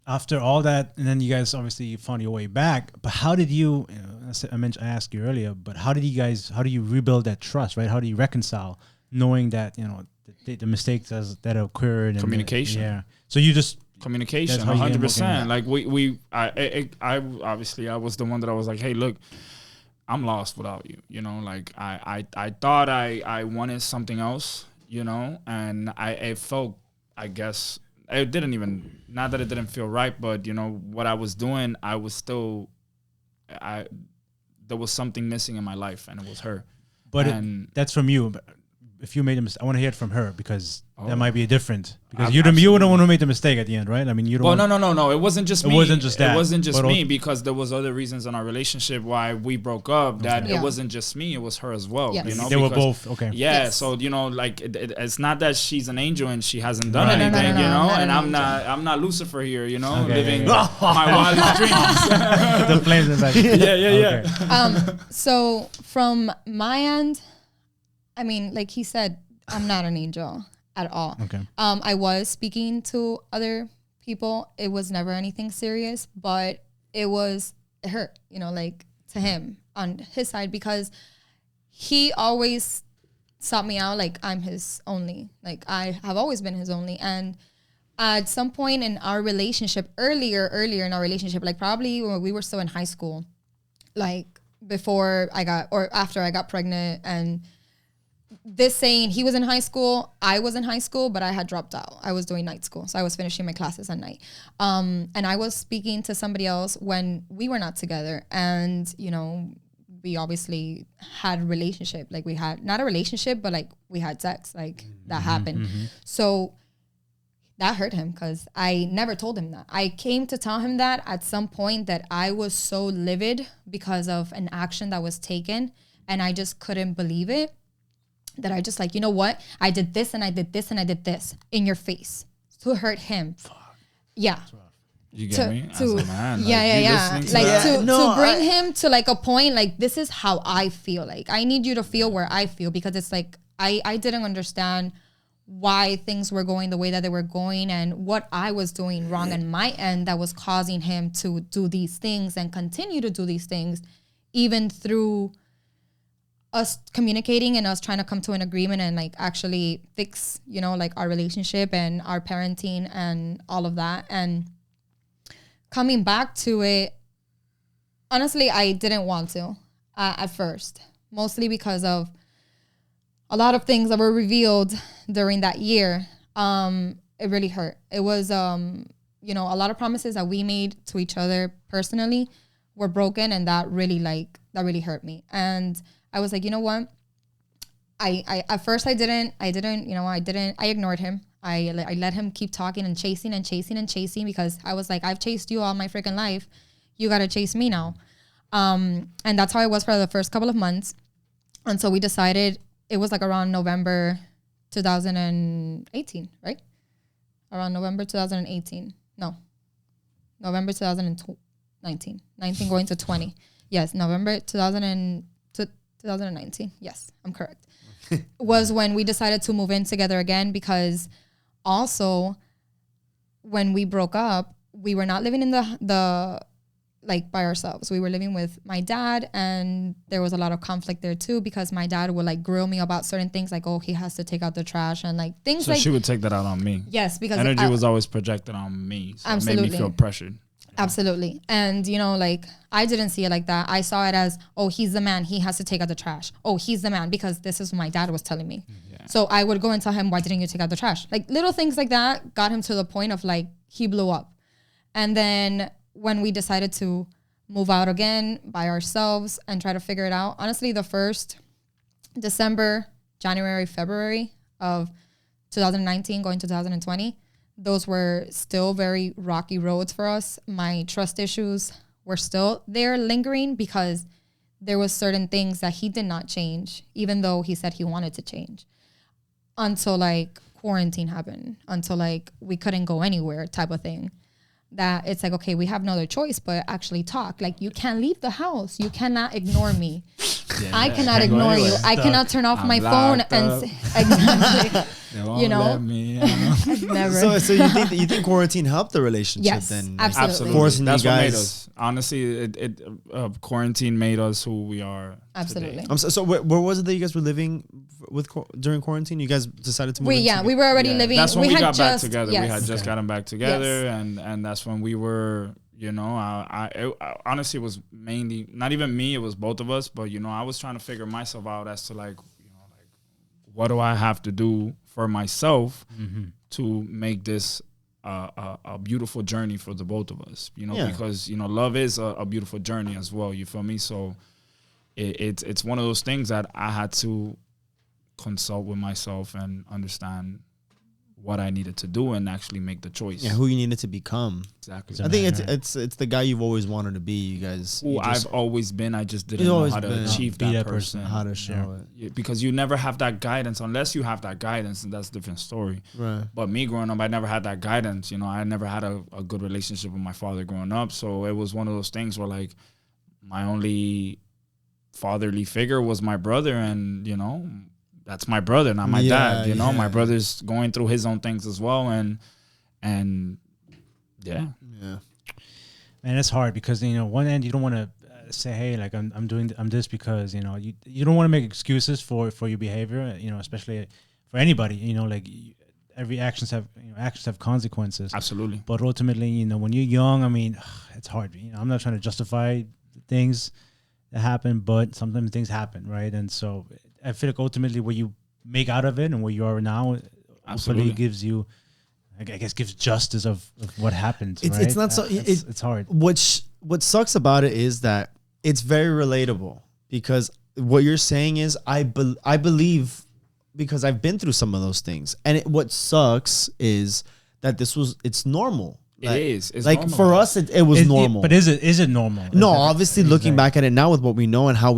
After all that, and then you guys obviously found your way back. But how did you? I asked you earlier. But how do you rebuild that trust? Right? How do you reconcile knowing that the mistakes that occurred? And communication. So you just communication, 100%. Like I obviously I was the one that I was like, hey, look. I'm lost without you, like I thought I wanted something else, and it felt, I guess, it didn't even, not that it didn't feel right, but, what I was doing, I was still, there was something missing in my life, and it was her. But that's from you. If you made a mistake, I want to hear it from her because that might be different. Because you were the one who made the mistake at the end, right? I mean, you don't. Well, no. It wasn't just me. It wasn't just that. It wasn't just me because there was other reasons in our relationship why we broke up. That it wasn't just me; it was her as well. Yes. They were both okay. Yeah. Yes. So like it's not that she's an angel and she hasn't done anything, and I'm not Lucifer here, living my wildest dreams. The flames in the back. Yeah. So from my end, I mean, like he said, I'm not an angel at all. Okay. I was speaking to other people. It was never anything serious, but it hurt, like to him on his side because he always sought me out like I'm his only. Like I have always been his only. And at some point in our relationship, earlier in our relationship, like probably when we were still in high school, like before after I got pregnant and this saying he was in high school, I was in high school, but I had dropped out. I was doing night school. So I was finishing my classes at night. And I was speaking to somebody else when we were not together. And, we obviously had a relationship. Like we had, not a relationship, but like we had sex. Like that happened. Mm-hmm. So that hurt him because I never told him that. I came to tell him that at some point that I was so livid because of an action that was taken and I just couldn't believe it, that I just like, you know what? I did this and I did this and I did this in your face to hurt him. Yeah. You get me? As a man. Yeah. Like to bring him to like a point, like this is how I feel. Like I need you to feel where I feel, because it's like I didn't understand why things were going the way that they were going and what I was doing wrong on my end that was causing him to do these things and continue to do these things, even through us communicating and us trying to come to an agreement and like actually fix, you know, like our relationship and our parenting and all of that. And coming back to it, honestly, I didn't want to at first, mostly because of a lot of things that were revealed during that year. It really hurt. It was, you know, a lot of promises that we made to each other personally were broken, and that really hurt me. And I was like, you know what? I at first I ignored him. I let him keep talking and chasing because I was like, I've chased you all my freaking life. You got to chase me now. And that's how it was for the first couple of months. And so we decided, it was like around November 2018, right? Around November 2018. No. November 2019. 19 going to 20. Yes, November 2019. Yes, I'm correct. Was when we decided to move in together again, because also when we broke up, we were not living in the like by ourselves. We were living with my dad, and there was a lot of conflict there too, because my dad would like grill me about certain things, like, oh, he has to take out the trash and like things. So like, she would take that out on me. Yes, because energy was always projected on me. So absolutely. It made me feel pressured. Absolutely. And, you know, like, I didn't see it like that. I saw it as, oh, he's the man. He has to take out the trash. Oh, he's the man, because this is what my dad was telling me. Yeah. So I would go and tell him, why didn't you take out the trash? Like, little things like that got him to the point of, like, he blew up. And then when we decided to move out again by ourselves and try to figure it out, honestly, the first December, January, February of 2019 going to 2020, those were still very rocky roads for us. My trust issues were still there lingering, because there was certain things that he did not change, even though he said he wanted to change, until like quarantine happened, until like we couldn't go anywhere type of thing. That it's like, okay, we have no other choice but actually talk. Like, you can't leave the house. You cannot ignore me. I cannot ignore you. I cannot turn off my phone and exactly. You know, never. So you think quarantine helped the relationship? Yes, then? absolutely. Forcing that's you guys. What made us. Honestly, quarantine made us who we are. Absolutely. Today. So where was it that you guys were living with during quarantine? You guys decided to move. We were already living. That's when we got back together. Yes. We had just gotten back together, and that's when we were. You know, I honestly, it was mainly not even me. It was both of us. But you know, I was trying to figure myself out as to like, you know, like what do I have to do for myself to make this a beautiful journey for the both of us. You know, because you know, love is a beautiful journey as well. You feel me? So it's one of those things that I had to consult with myself and understand what I needed to do and actually make the choice. Yeah, who you needed to become. Exactly. I think it's the guy you've always wanted to be. You guys. Who I've always been. I just didn't know how to achieve that person. How to show it. Because you never have that guidance unless you have that guidance, and that's a different story. Right. But me growing up, I never had that guidance. You know, I never had a good relationship with my father growing up. So it was one of those things where like my only fatherly figure was my brother, and you know, that's my brother, not my dad. You know, my brother's going through his own things as well, and yeah. And it's hard because, you know, one end you don't want to say, hey, like I'm this because, you know, you don't want to make excuses for your behavior, you know, especially for anybody, you know, like every actions have consequences. Absolutely. But ultimately, you know, when you're young, I mean, it's hard. You know, I'm not trying to justify things that happen, but sometimes things happen, right? And so I feel like ultimately what you make out of it and where you are now absolutely gives you, I guess, gives justice of what happened. It's, right? it's not so. It's hard. What sucks about it is that it's very relatable, because what you're saying is I believe, because I've been through some of those things, and what sucks is that it's normal. It is. It's like normal. for us, it was normal. But is it normal? No, obviously looking back at it now with what we know and how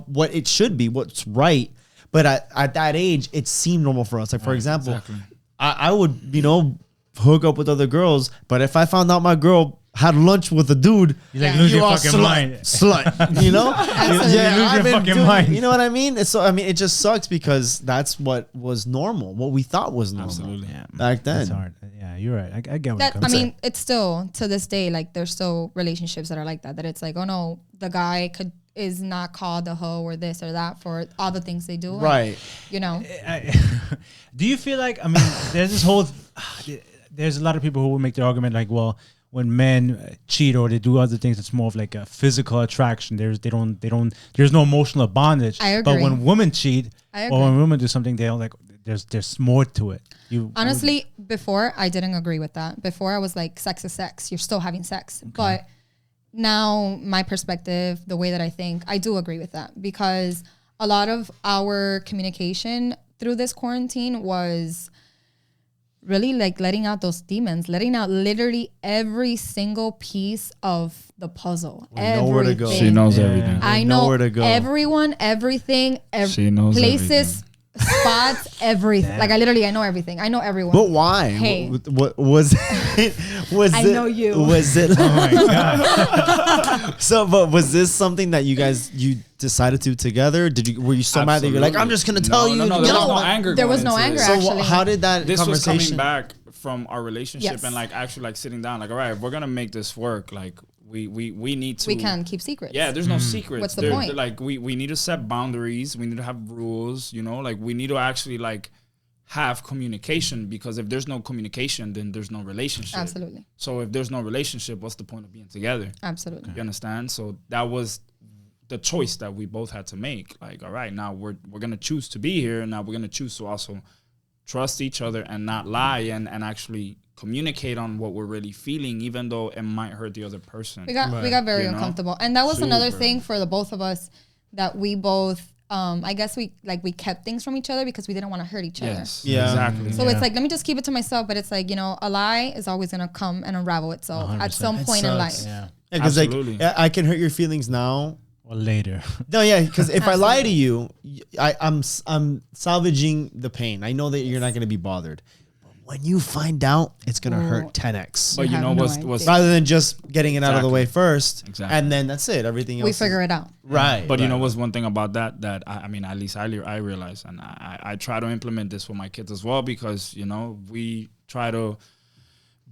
what it should be, what's right. But at that age, it seemed normal for us. Like for example, exactly. I would hook up with other girls, but if I found out my girl had lunch with a dude, you like lose your fucking mind. Slut, you know? Yeah, you lose your fucking mind. You know what I mean? So I mean, it just sucks because that's what was normal, what we thought was normal. Absolutely. Yeah, back then. it's hard. Yeah, you're right. I get what That, you're I saying. mean, it's still to this day, like there's still relationships that are like that. That it's like, oh no, the guy is not called a hoe or this or that for all the things they do. Right. And, Do you feel like, I mean, there's this whole, there's a lot of people who will make the argument like, well, when men cheat or they do other things, it's more of like a physical attraction. There's no emotional bondage. I agree. But when women cheat I or when women do something, they don't like, there's more to it. honestly, before I didn't agree with that. Before I was like, sex is sex. You're still having sex. Okay. But now my perspective, the way that I think, I do agree with that because a lot of our communication through this quarantine was really like letting out those demons, letting out literally every single piece of the puzzle. We know where to go. She knows everything. I know know where to go. Everyone, everything, She knows places, spots, everything. Like I know everything. I know everyone. But why? Hey. What was it? I know you. Was it? Oh my God. So, but was this something that you decided to together? Were you so mad that you're like, I'm just gonna tell you? No, there was no anger. There was going no into anger, this. So actually. how did that This was conversation? coming back from our relationship Yes. and like actually like sitting down like, all right, if we're gonna make this work, like we need to. We can't keep secrets. Yeah, there's no secrets. What's the point? Like we need to set boundaries. We need to have rules. Like we need to actually like have communication because if there's no communication, then there's no relationship. Absolutely. So if there's no relationship, what's the point of being together? Absolutely. You understand? So that was the choice that we both had to make. Like, all right, now we're gonna choose to be here, and now we're gonna choose to also trust each other and not lie and actually communicate on what we're really feeling, even though it might hurt the other person. We got very uncomfortable, and that was another thing for the both of us that we both. I guess we kept things from each other because we didn't want to hurt each other. Yeah. Exactly. So it's like, let me just keep it to myself. But it's like, a lie is always going to come and unravel itself 100%. at some point in life. Yeah. Because like Absolutely. I can hurt your feelings now. Or later. No, yeah, because if I lie to you, I'm salvaging the pain. I know that you're not gonna be bothered. But when you find out, it's gonna hurt 10x. But you have know no what's idea. Rather than just getting it out of the Exactly. way first, Exactly. and then that's it. Everything else We figure it out. right. But right. you know what's one thing about that I mean, at least I realize, and I try to implement this with my kids as well because, we try to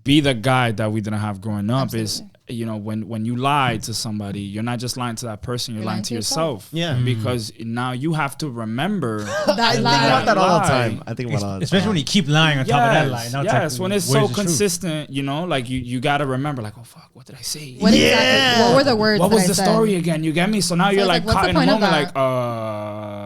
be the guy that we didn't have growing up. Absolutely. Is, when you lie to somebody, you're not just lying to that person, you're lying to yourself. Yeah. Because now you have to remember That I think lie. about that all the lie. time. I think about it all the time. Especially when you keep lying on top of that lie. Now it's Yes, like, when it's where's so the truth? consistent, like you got to remember, like, oh fuck, what did I say? What Yeah. exactly? What were the words? What that was I the said? story again? You get me? So now you're it's like like, what's caught the in a point of moment,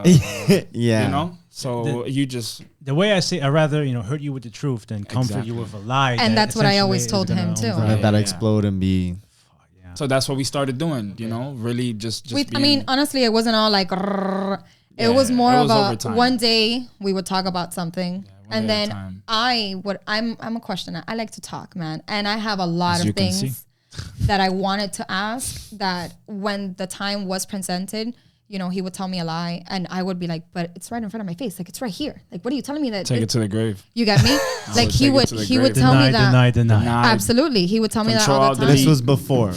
like, Yeah. So you just The way I say, I'd rather hurt you with the truth than comfort you Exactly. with a lie. And that that's what I always essentially told is him, gonna too. override Let that it. explode and be. So that's what we started doing, really just I being, mean, honestly, it wasn't all like. It Yeah, was more it of was over a time. one day we would talk about something, and day at a then time. I'm a questioner. I like to talk, man, and I have a lot As you of can see. things that I wanted to ask. That when the time was presented, he would tell me a lie, and I would be like, "But it's right in front of my face. Like it's right here. Like what are you telling me that?" take it to the grave. You get me? Like he take it would to the he would grave. tell me Deny, that. deny. Absolutely, he would tell me that Control, all the time. delete. This was before.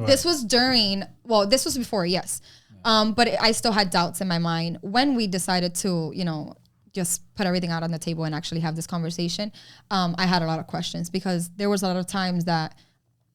This was during, well, this was before, yes. But I still had doubts in my mind when we decided to, just put everything out on the table and actually have this conversation. I had a lot of questions because there was a lot of times that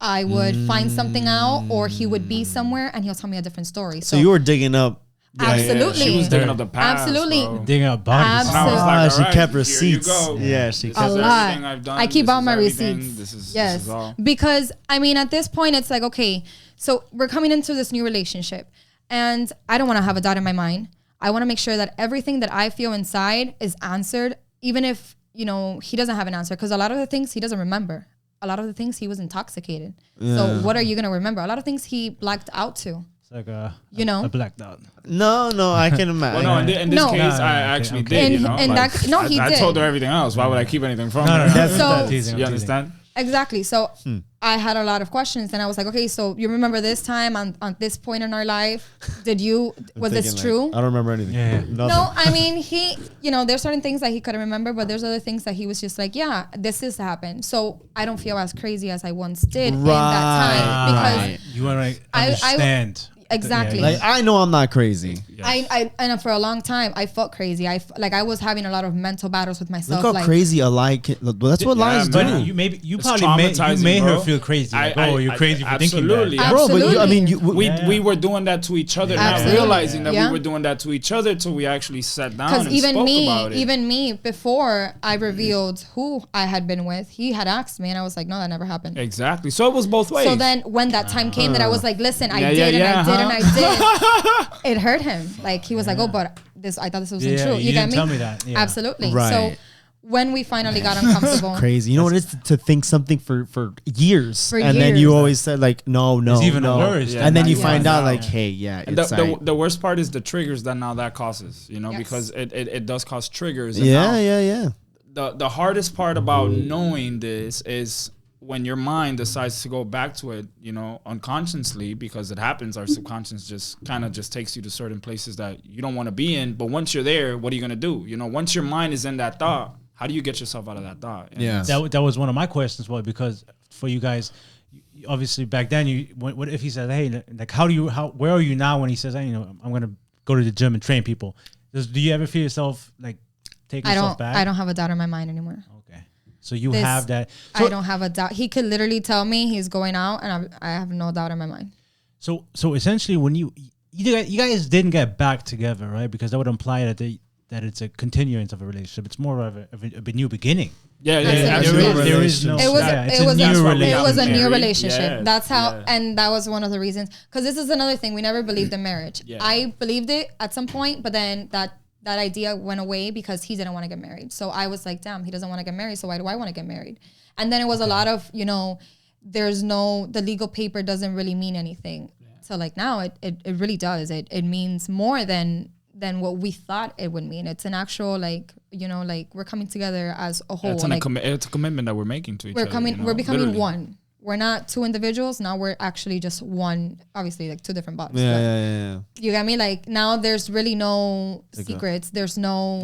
I would find something out or he would be somewhere and he'll tell me a different story. So you were digging up. Absolutely. She was digging up the past. Absolutely. bro. Digging up bodies. And I was Absolutely. like, She all right, kept here you receipts. go. Yeah, she This kept is A lot. everything I've done. I keep This all is my everything. receipts. This is Yes. all. Because I mean, at this point, it's like, okay, so we're coming into this new relationship and I don't want to have a doubt in my mind. I want to make sure that everything that I feel inside is answered, even if, he doesn't have an answer. Because a lot of the things he doesn't remember. A lot of the things he was intoxicated. So what are you going to remember? A lot of things he blacked out to. It's like a black dot. No, I can imagine. Well, no, in this No. case, No, I okay, actually okay. did. He I did. told her everything else. Why would I keep anything from her? That's So- that. Teasing, You I'm teasing. understand? Exactly. So I had a lot of questions, and I was like, okay, so you remember this time on this point in our life? Was this true? I don't remember anything. Yeah. Nothing. No, I mean, there's certain things that he couldn't remember, but there's other things that he was just like, yeah, this has happened. So I don't feel as crazy as I once did in that time because You want to I- understand. exactly. Like I know I'm not crazy. I and for a long time I felt crazy. I was having a lot of mental battles with myself. Look how crazy a lie can. That's what lies do. But you It's probably made traumatizing, her bro. feel crazy. Like, I- you're crazy for thinking absolutely. that. Bro, but I mean, Yeah. We were doing that to each other, not Absolutely. realizing that Yeah. we were doing that to each other till we actually sat down Because and spoke about it. even me, before I revealed who I had been with, he had asked me, and I was like, no, that never happened. Exactly. So it was both ways. So then when that time came that I was like, listen, I Yeah, did yeah, and yeah, I did and huh? I did, it hurt him. Like he was like, oh, but I thought this wasn't Yeah, true. you You get didn't me? tell me that. Yeah. Absolutely. Right. So when we finally got uncomfortable, Crazy. You know what it is to think something for years, For and then you years. always said like no, It's even no. worse. Yeah, and then now you you find find out out. like, hey, yeah, And it's the worst part is the triggers that now that causes, Yes. because it does cause triggers. And yeah, now yeah. the hardest part about knowing this is when your mind decides to go back to it, unconsciously, because it happens. Our subconscious just kind of just takes you to certain places that you don't want to be in. But once you're there, what are you gonna do? Once your mind is in that thought, how do you get yourself out of that thought? And Yeah. That was one of my questions, because for you guys, obviously back then, what if he said, hey, like where are you now when he says, hey, I'm gonna go to the gym and train people? Do you ever feel yourself like taking yourself back? I don't have a doubt in my mind anymore. Okay, so you have that. I don't have a doubt. He could literally tell me he's going out, and I have no doubt in my mind. So essentially, when you guys didn't get back together, right? Because that would imply that it's a continuance of a relationship. It's more of a new beginning. Yeah, Absolutely. There is no. It was it's it was a new a relationship. new relationship. Yeah, That's how, yeah. and that was one of the reasons. Because this is another thing, we never believed in marriage. Yeah. I believed it at some point, but then that idea went away because he didn't want to get married. So I was like, damn, he doesn't want to get married. So why do I want to get married? And then it was a lot of the legal paper doesn't really mean anything. Yeah. So like now it really does. It means more than what we thought it would mean. It's an actual we're coming together as a whole. It's a commitment that we're making to each other. We're becoming literally. one. We're not two individuals. Now we're actually just one, obviously like two different bodies. Yeah. You get me? Like now there's really no secrets. There's no,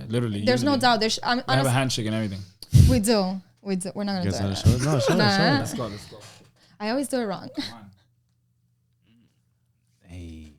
literally. there's no doubt. There's, I have a handshake and everything. we do. We're not going to do Let's it. show it. Nah. Let's go. I always do it wrong. Hey.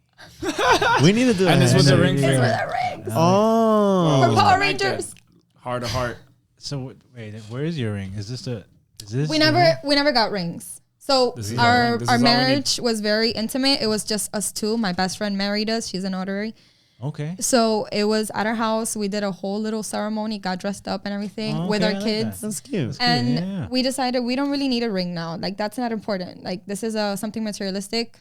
We need to do And a it's with the handshake. ring It's finger. with a ring. Oh. We're Power Like that. Rangers. Heart to heart. So wait, where is your ring? Is this? We never got rings. So This is our all we need. marriage was very intimate. It was just us two. My best friend married us. She's a notary. Okay. So it was at our house. We did a whole little ceremony, got dressed up and everything Oh, with okay, our I like kids. That's cute. And yeah. we decided we don't really need a ring now. Like that's not important. Like this is something materialistic.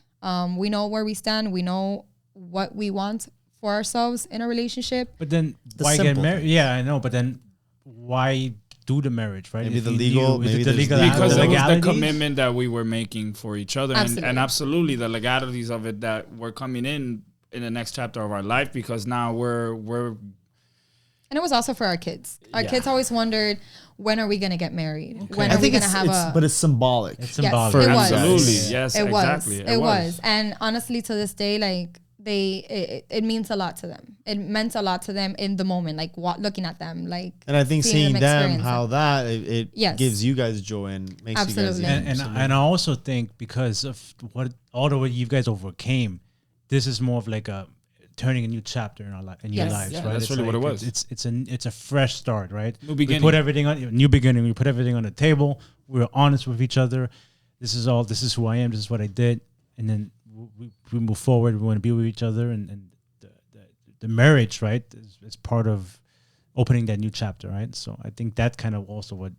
We know where we stand. We know what we want for ourselves in a relationship. But then The why get simple married? Yeah, I know. But then why do the marriage, right? Maybe If the you legal- knew- is maybe it the there's legal legal- Because the it was the legalities? commitment that we were making for each other, Absolutely. and absolutely the legalities of it that were coming in the next chapter of our life. Because now we're And it was also for our kids. Our kids always wondered, when are we going to get married? When I are we think going to have a... but it's symbolic. It's Yes, symbolic. it was. absolutely Yes. yes, It exactly. was. It was. And honestly, to this day, like it means a lot to them. It meant a lot to them in the moment, like looking at them, like. And I think seeing them, experience how that it Yes. gives you guys joy and makes Absolutely. you guys And I also think because of all the way you guys overcame, this is more of like a turning a new chapter in your Yes. lives, Yeah, right? that's It's really what it like- was. It's a fresh start, right? New beginning. We put everything on new beginning. We put everything on the table. We were honest with each other. This is who I am. This is what I did, and then we move forward. We want to be with each other, and the marriage, right, is part of opening that new chapter, right? So I think that kind of also what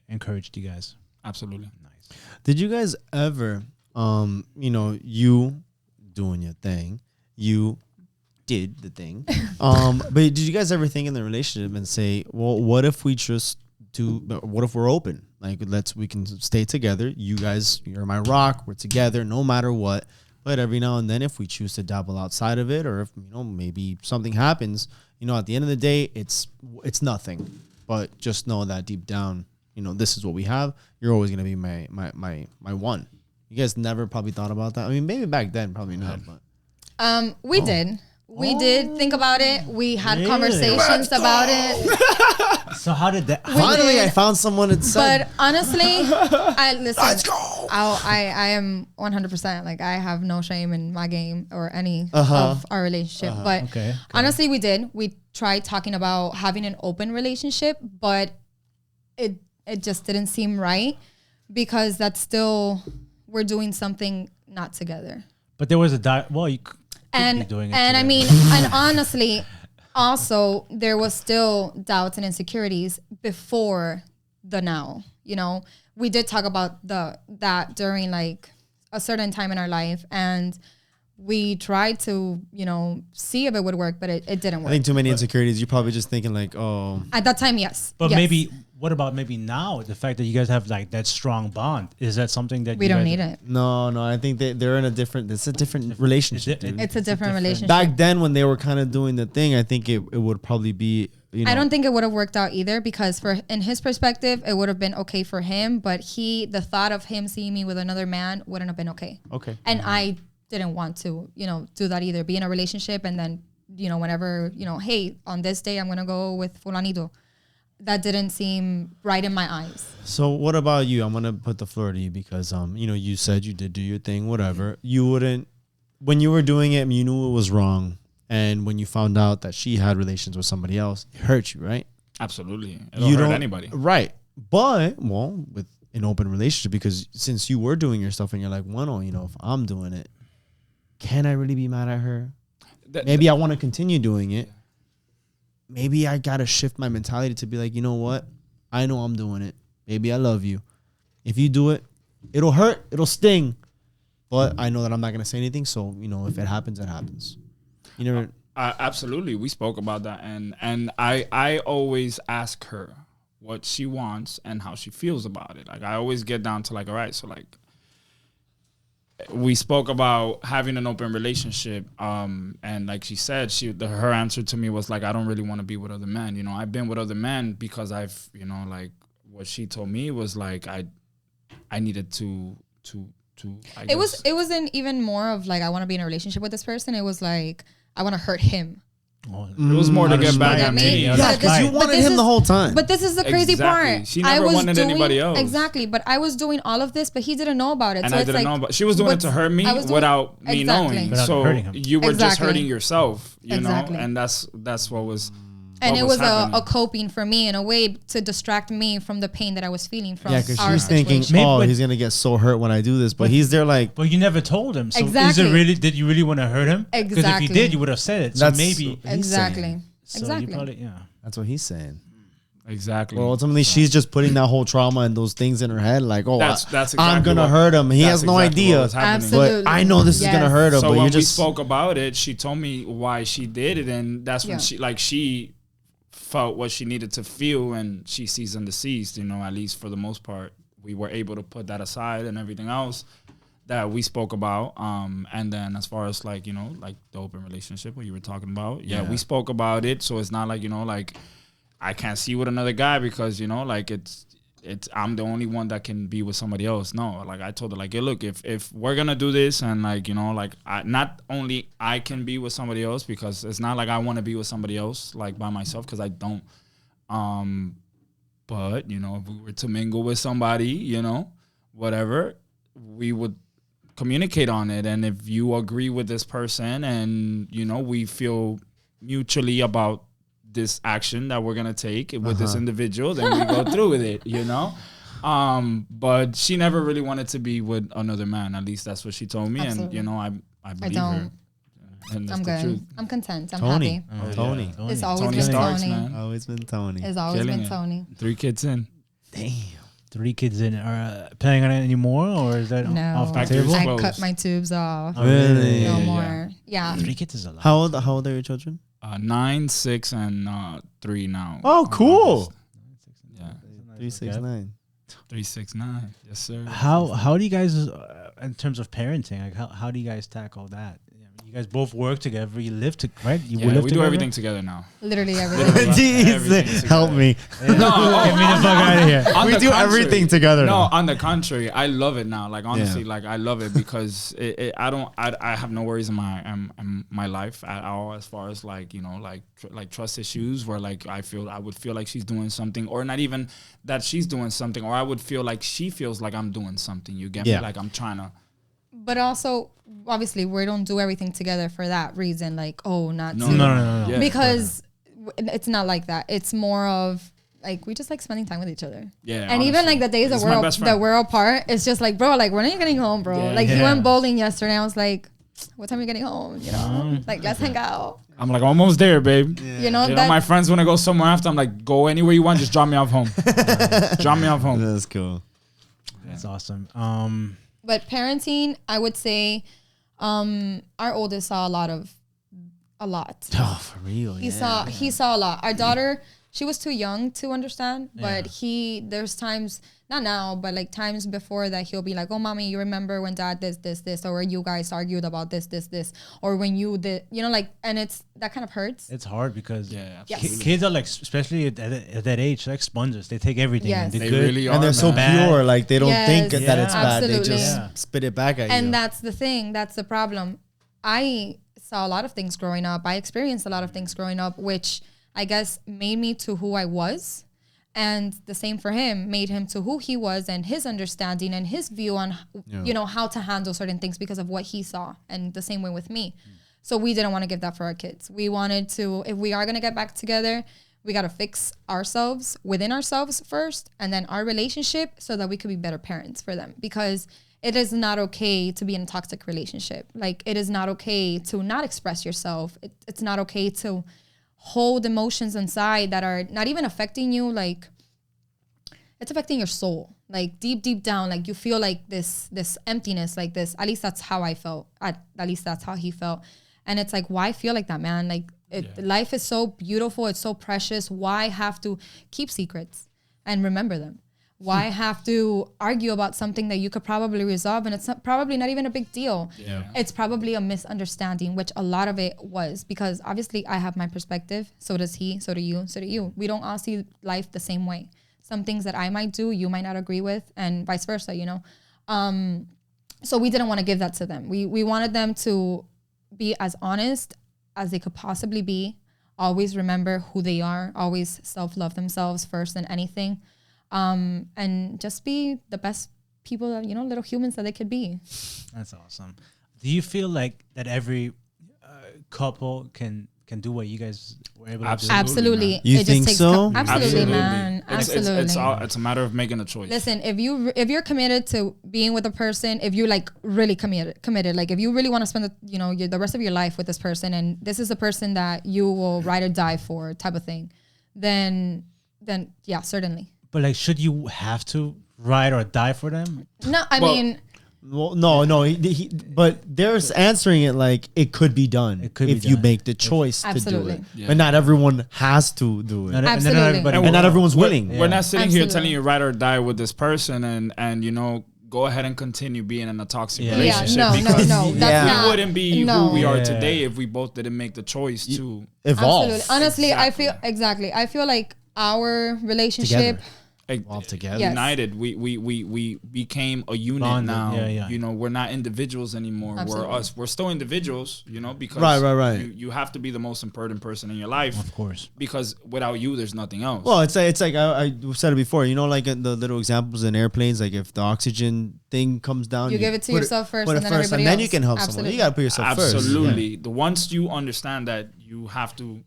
encouraged you guys. absolutely. Nice. Did you guys ever, you doing your thing, you did the thing, but did you guys ever think in the relationship and say, well, what if we what if we're open? Like, we can stay together. You guys, you're my rock. We're together no matter what. But every now and then, if we choose to dabble outside of it, or if maybe something happens, at the end of the day, it's nothing. But just know that deep down, this is what we have. You're always gonna be my one. You guys never probably thought about that. I mean, maybe back then, probably not. But we did. We did think about it. We had conversations about it. So how did that? Finally, I found someone that said. But honestly, listen. Let's go. I am 100%. Like, I have no shame in my game or any of our relationship. But Okay. honestly, we did. We tried talking about having an open relationship, but it just didn't seem right because that's still, we're doing something not together. But there was you could And be doing it I together. mean, and honestly, also there was still doubts and insecurities before the now. We did talk about that during like a certain time in our life, and we tried to see if it would work, but it didn't work. I think too many insecurities. You're probably just thinking like, oh. At that time, yes. But Yes. maybe, what about maybe now? The fact that you guys have like that strong bond, is that something that we don't need it. No, I think they're in it's a different relationship, dude. It's a different relationship. Back then when they were kind of doing the thing, I think it would probably be, I don't think it would have worked out either because in his perspective, it would have been okay for him, but the thought of him seeing me with another man wouldn't have been okay. Okay. And I didn't want to, do that either. Be in a relationship and then, whenever, hey, on this day I'm going to go with fulanito. That didn't seem right in my eyes. So what about you? I'm going to put the floor to you because, you said you did do your thing, whatever. You wouldn't, when you were doing it, you knew it was wrong. And when you found out that she had relations with somebody else, it hurt you, right? Absolutely. It don't hurt anybody. Right. But, with an open relationship, because since you were doing your stuff and you're like, well, if I'm doing it, can I really be mad at her? Maybe I want to continue doing it. Maybe I got to shift my mentality to be like, you know what? I know I'm doing it. Baby, I love you. If you do it, it'll hurt. It'll sting. But I know that I'm not going to say anything. So, if it happens, it happens. You never. Absolutely. We spoke about that. And I always ask her what she wants and how she feels about it. Like, I always get down to like, all right, so like, we spoke about having an open relationship, and like she said, her answer to me was like, I don't really want to be with other men. I've been with other men because I've, like what she told me was like, I needed to. It wasn't even more of like I want to be in a relationship with this person. It was like I want to hurt him. It was more to get back at me. Yeah, because you wanted him the whole time. But this is the crazy part. She never wanted anybody else. Exactly. But I was doing all of this, but he didn't know about it. And so I it's didn't like, know about. She was doing it to hurt me without me knowing. Without So hurting him. you were just Exactly. hurting yourself, Exactly. know. And that's what was. And what it was a happening. coping for me in a way to distract me from the pain that I was feeling from Yeah, because our she's thinking, situation. he's gonna get so hurt when I do this, but he's there like. But you never told him. So Exactly. is it really? Did you really want to hurt him? Because if Exactly. you did, you would have said it. So That's maybe. Exactly. So Exactly. You probably, That's what he's saying. Exactly. Well, ultimately, she's just putting that whole trauma and those things in her head, like, oh, That's exactly I'm gonna what- hurt him. He that's has no exactly what idea, was happening. Absolutely. but I know this is gonna Yes. hurt him. So but when you we just spoke about it, she told me why she did it, and that's when she felt what she needed to feel, and she sees and deceased. At least for the most part, we were able to put that aside and everything else that we spoke about. And then as far as like like the open relationship, what you were talking about, we spoke about it. So it's not like like I can't see with another guy because like it's I'm the only one that can be with somebody else. No, like I told her like, hey, look, if we're gonna do this and like like not only I can be with somebody else, because it's not like I want to be with somebody else like by myself, because I don't. But if we were to mingle with somebody, whatever, we would communicate on it. And if you agree with this person and we feel mutually about this action that we're gonna take with this individual, then we go through with it, but she never really wanted to be with another man. At least that's what she told me. Absolutely. And I believe her. And that's I'm the good. truth. I'm content. I'm Tony. happy. Tony. It's always Tony been Starks, Tony. man. Always been Tony. It's always Killing been it. Tony. 3 kids in. Damn. 3 kids in. Are planning on it anymore, or is that No, off the Factory's table? I closed. cut my tubes off. Really? No Yeah. more. Yeah. 3 kids is a lot. How old are your children? 9, 6, and 3 now. Oh, cool. Yeah. 3, 6, 9. 3, 6, 9. Yes, sir. How do you guys in terms of parenting, like how do you guys tackle that? You guys both work together. You live right? You Yeah, live we do everything together now. Literally everything. Jeez, help me. No, get me the fuck out of here. We do everything together. No, now. on the contrary, I love it now. Like honestly, like I love it because I have no worries in my life at all as far as like like trust issues where like I would feel like she's doing something, or not even that she's doing something, or I would feel like she feels like I'm doing something. You get me? Like I'm trying to. But also, obviously, we don't do everything together for that reason. Like, no. Yeah, because it's not like that. It's more of like we just like spending time with each other. Yeah. And honestly, even like the days that we're apart, it's just like, bro, like when are you getting home, bro? Yeah. Like you went bowling yesterday. I was like, what time are you getting home? You know, like let's hang out. I'm like almost there, babe. Yeah. You know, my friends when I go somewhere after, I'm like, go anywhere you want, just drop me off home. Drop me off home. That's cool. That's awesome. But parenting, I would say, our oldest saw a lot. Oh, for real? He saw a lot. Our daughter, she was too young to understand, but there's times, not now, but like times before that he'll be like, oh, mommy, you remember when dad did this, or you guys argued about this, or when you did, like, and it's, that kind of hurts. It's hard because Yes. kids are like, especially at that age, like sponges. They take everything. Yes. And They really are, and they're so pure, like they don't think Yes. that it's bad. Absolutely. They just spit it back at you. And that's the thing. That's the problem. I saw a lot of things growing up. I experienced a lot of things growing up, which I guess made me to who I was. And the same for him, made him to who he was and his understanding and his view on, how to handle certain things because of what he saw. And the same way with me. So we didn't want to give that for our kids. We wanted to, if we are going to get back together, we got to fix ourselves within ourselves first, and then our relationship so that we could be better parents for them. Because it is not okay to be in a toxic relationship. Like, it is not okay to not express yourself. It's not okay to hold emotions inside that are not even affecting you. Like, it's affecting your soul. Like, deep down, like you feel like this emptiness, like this. At least that's how I felt. At least that's how he felt. And it's like, why feel like that, man? Like, life is so beautiful. It's so precious. Why have to keep secrets and remember them? Why have to argue about something that you could probably resolve, and it's probably not even a big deal? Yeah. It's probably a misunderstanding, which a lot of it was, because obviously I have my perspective. So does he. So do you. So do you. We don't all see life the same way. Some things that I might do, you might not agree with, and vice versa, So we didn't want to give that to them. We wanted them to be as honest as they could possibly be. Always remember who they are. Always self-love themselves first than anything. And just be the best people that, little humans that they could be. That's awesome. Do you feel like that every couple can do what you guys were able to do? Absolutely. You think so? Absolutely, man. Absolutely. It's a matter of making a choice. Listen, if you're committed to being with a person, if you're like really committed, like if you really want to spend the rest of your life with this person, and this is a person that you will ride or die for, type of thing, then yeah, certainly. But like, should you have to ride or die for them? No, I mean. Well, no. But there's answering it like it could be done if you make the choice to do it. Yeah. But not everyone has to do it. Absolutely. And not everyone's willing. We're not sitting here telling you ride or die with this person and go ahead and continue being in a toxic relationship. No. That's we wouldn't be who we are today if we both didn't make the choice to evolve. Absolutely. Honestly, I feel like our relationship all together, united. We became a unit bonded now. Yeah. We're not individuals anymore. Absolutely. We're still individuals. Because right. You have to be the most important person in your life, of course. Because without you, there's nothing else. Well, it's like I said it before. Like in the little examples in airplanes, like if the oxygen thing comes down, you give it to yourself first, and then first, everybody and then else. you can help someone. You gotta put yourself first. Absolutely. Once you understand that you have to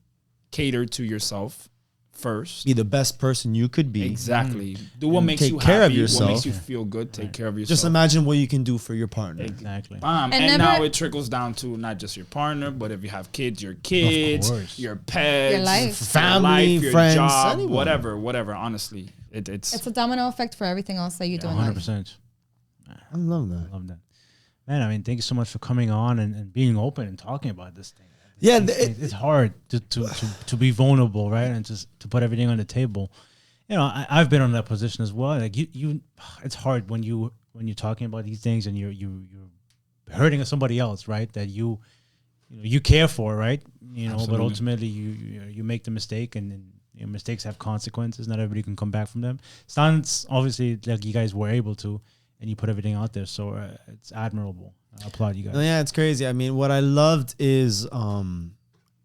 cater to yourself first, be the best person you could be. Exactly. Do what makes you care happy, of yourself. what makes you feel good. Take care of yourself. Just imagine what you can do for your partner. Exactly. And now it trickles down to not just your partner, but if you have kids, your kids, your pets, your life, family, your friends, job, anyone. whatever. Honestly, it's a domino effect for everything else that you do in life. 100%. I love that. Man, I mean, thank you so much for coming on and being open and talking about this thing. Yeah, it's hard to be vulnerable, right? And just to put everything on the table. I've been on that position as well. Like you, it's hard when you when you're talking about these things and you're hurting somebody else, right? That you care for, right? But ultimately you make the mistake, and mistakes have consequences. Not everybody can come back from them. Sounds obviously like you guys were able to, and you put everything out there. So it's admirable. I applaud you guys. Yeah, it's crazy. I mean, what I loved is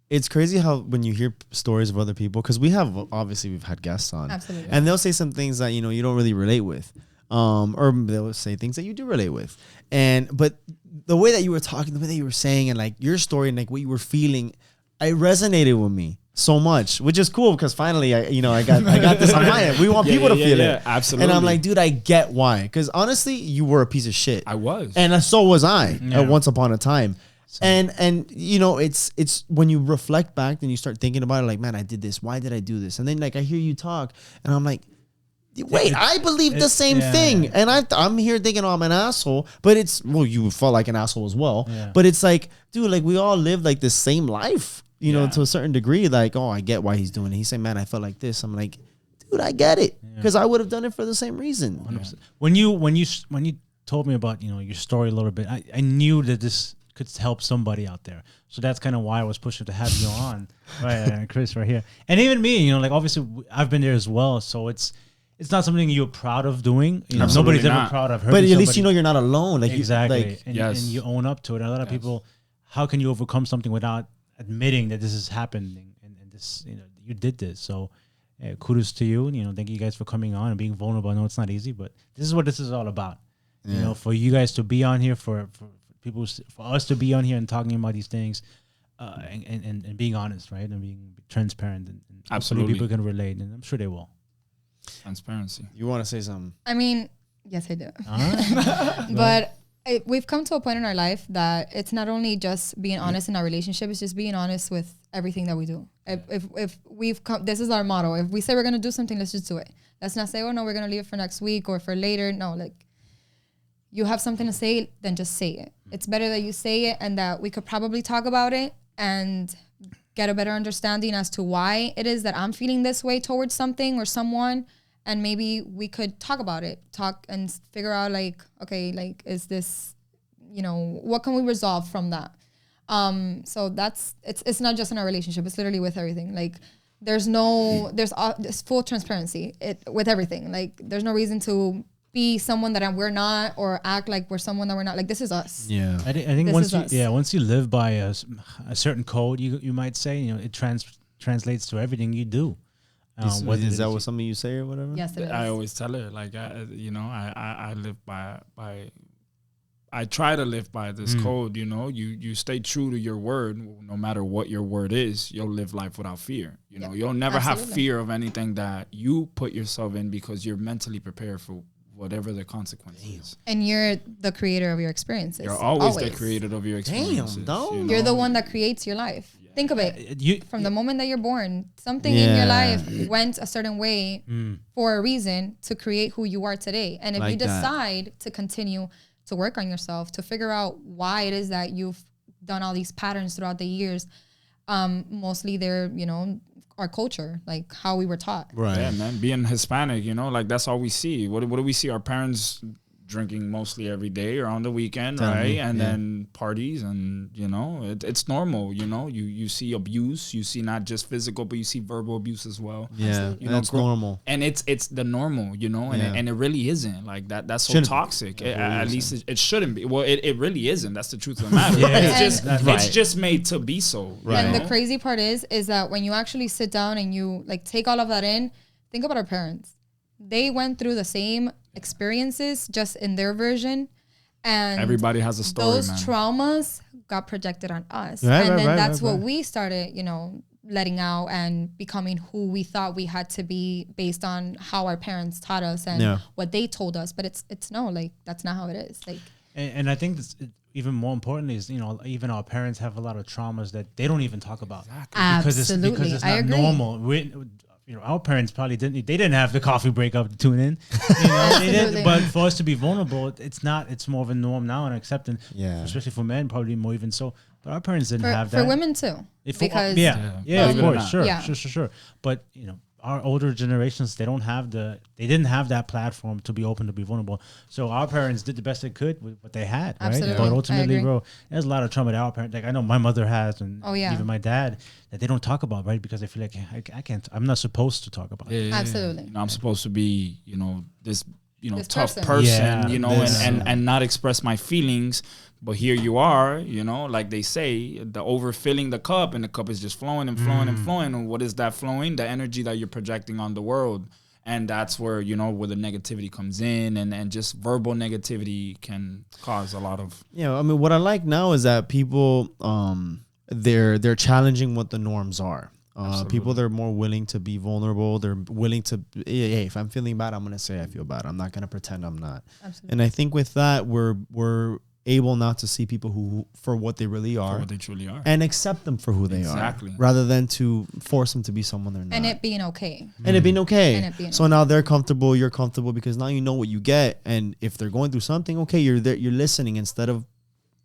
it's crazy how when you hear stories of other people, because we've had guests on, Absolutely, and they'll say some things that you don't really relate with, or they'll say things that you do relate with, but the way that you were talking, the way that you were saying, and like your story and like what you were feeling, it resonated with me so much, which is cool because finally I got this on my end. We want people to feel it. Absolutely. And I'm like, dude, I get why. Because honestly, you were a piece of shit. I was. And so was I at once upon a time. And it's when you reflect back and you start thinking about it, like, man, I did this. Why did I do this? And then like I hear you talk and I'm like, wait, I believe the same thing. Yeah. And I'm here thinking, oh, I'm an asshole. But you felt like an asshole as well. Yeah. But it's like, dude, like we all live like the same life. To a certain degree, like, oh, I get why he's doing it. He said, man, I felt like this. I'm like, dude, I get it. Because I would have done it for the same reason. 100%. When you told me about, your story a little bit, I knew that this could help somebody out there. So that's kind of why I was pushing to have you on. Right, Chris right here. And even me, like obviously I've been there as well. So it's not something you're proud of doing. Nobody's ever proud of hurting But at somebody. least you're not alone. Like exactly. And you own up to it. And a lot of people, how can you overcome something without admitting that this is happening and this, you did this. So kudos to you. Thank you guys for coming on and being vulnerable. I know it's not easy, but this is what this is all about. For you guys to be on here, for us to be on here and talking about these things, and being honest, right? And being transparent, and absolutely people can relate, and I'm sure they will. Transparency. You want to say something? I mean, yes, I do. But we've come to a point in our life that it's not only just being honest in our relationship, it's just being honest with everything that we do. If we've come, this is our motto. If we say we're going to do something, let's just do it. Let's not say, oh no, we're going to leave it for next week or for later. No, like you have something to say, then just say it. It's better that you say it and that we could probably talk about it and get a better understanding as to why it is that I'm feeling this way towards something or someone. And maybe we could talk about it, talk and figure out like, okay, like, is this, what can we resolve from that? So it's not just in our relationship. It's literally with everything. Like there's full transparency with everything. Like there's no reason to be someone that we're not or act like we're someone that we're not. Like this is us. Yeah. I think once you live by a certain code, you might say, it translates to everything you do. Is that what something you say or whatever? Yes, it is. I always tell her, like, I live by I try to live by this code, you stay true to your word. No matter what your word is, you'll live life without fear. You'll never have fear of anything that you put yourself in because you're mentally prepared for whatever the consequence is. And you're the creator of your experiences. You're always the creator of your experiences. Damn, You're the one that creates your life. Think of it. From the moment that you're born, something in your life went a certain way for a reason to create who you are today. And if you decide to continue to work on yourself, to figure out why it is that you've done all these patterns throughout the years, mostly they're, our culture, like how we were taught. Right. Yeah, man. Being Hispanic, like that's all we see. What do we see? Our parents drinking mostly every day or on the weekend, right? And then parties, and it's normal. You see abuse, you see not just physical, but you see verbal abuse as well. Yeah, that's normal. And it's the normal, and it really isn't like that. That's so toxic. At least it shouldn't be. Well, it really isn't. That's the truth of the matter. It's just made to be so. Right. And the crazy part is that when you actually sit down and you like take all of that in, think about our parents. They went through the same experiences, just in their version, and everybody has a story. Those traumas got projected on us, and then that's what we started, letting out and becoming who we thought we had to be based on how our parents taught us and what they told us. But it's that's not how it is. Like, and I think this, even more importantly is even our parents have a lot of traumas that they don't even talk about. Absolutely, because it's not normal. Our parents probably didn't have the coffee break up to tune in. They didn't, but for us to be vulnerable, it's more of a norm now and acceptance. Yeah. Especially for men, probably more even so. But our parents didn't have that. For women too. Because of course, sure. But our older generations, they didn't have that platform to be open, to be vulnerable. So our parents did the best they could with what they had, Absolutely. right? But ultimately, I agree. bro, there's a lot of trauma that our parents, like I know my mother has, and Oh, yeah. even my dad, that they don't talk about, right? Because they feel like I can't, I'm not supposed to talk about it. Absolutely. You know, I'm supposed to be, this This tough person. person, Yeah, and not express my feelings. But here you are, like they say, the overfilling the cup, and the cup is just flowing and flowing and flowing. And what is that flowing? The energy that you're projecting on the world. And that's where, where the negativity comes in, and just verbal negativity can cause a lot of. Yeah, I mean, what I like now is that people, they're challenging what the norms are. People, they're more willing to be vulnerable. They're willing to, hey, if I'm feeling bad, I'm gonna say I feel bad. I'm not gonna pretend I'm not. Absolutely. And I think with that, we're able not to see people who for what they really are, For what they truly are. and accept them for who they Exactly. are, rather than to force them to be someone they're not. And it being okay. And it being okay. And it being so now they're comfortable, you're comfortable, because now you know what you get. And if they're going through something, okay, you're there, you're listening instead of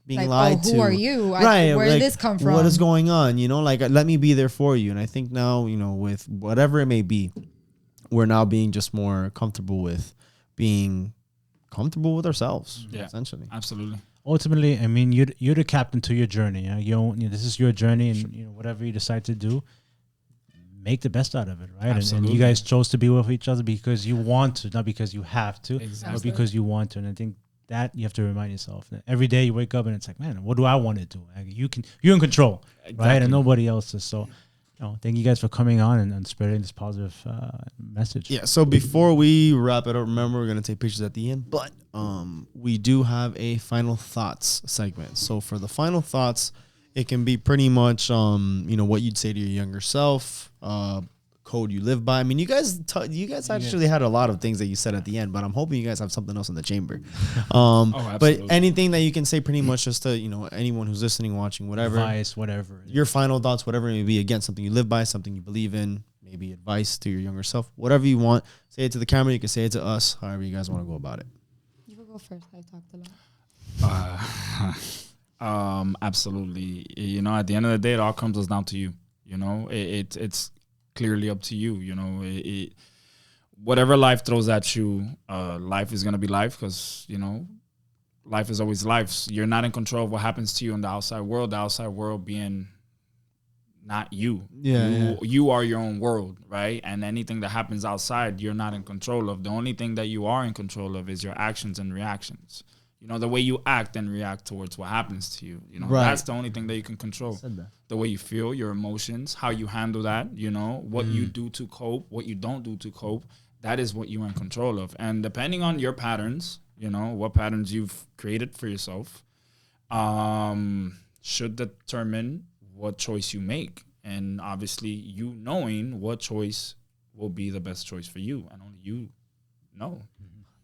being Like, lied to. who are you? Right. Where like, did this come from? What is going on? Like, let me be there for you. And I think now, with whatever it may be, we're now being just more comfortable with being comfortable with ourselves, essentially. Absolutely. Ultimately, I mean, you're the captain to your journey. This is your journey, and whatever you decide to do, make the best out of it, right? And you guys chose to be with each other because you want to, not because you have to, Exactly. but because you want to. And I think that you have to remind yourself that every day you wake up and it's like, man, what do I want to do? Like, you're in control, right? And nobody else is. So, thank you guys for coming on and spreading this positive message. Yeah. So before we wrap it up, remember we're gonna take pictures at the end, but we do have a final thoughts segment. So for the final thoughts, it can be pretty much what you'd say to your younger self, code you live by. I mean, you guys actually had a lot of things that you said at the end, but I'm hoping you guys have something else in the chamber. But anything that you can say, pretty much, just to anyone who's listening, watching, whatever, Advice, whatever. Your final thoughts, whatever it may be. Again, something you live by, something you believe in, maybe advice to your younger self, whatever you want. Say it to the camera. You can say it to us. However you guys want to go about it. You can go first. I talked a lot. Absolutely. At the end of the day, it all comes down to you. It's clearly up to you. Whatever life throws at you, life is going to be life, because, life is always life. You're not in control of what happens to you in the outside world being not you. You are your own world, right? And anything that happens outside, you're not in control of. The only thing that you are in control of is your actions and reactions. The way you act and react towards what happens to you. That's the only thing that you can control. The way you feel, your emotions, how you handle that, what you do to cope, what you don't do to cope, that is what you're in control of. And depending on your patterns, what patterns you've created for yourself, should determine what choice you make. And obviously, you knowing what choice will be the best choice for you, and only you know.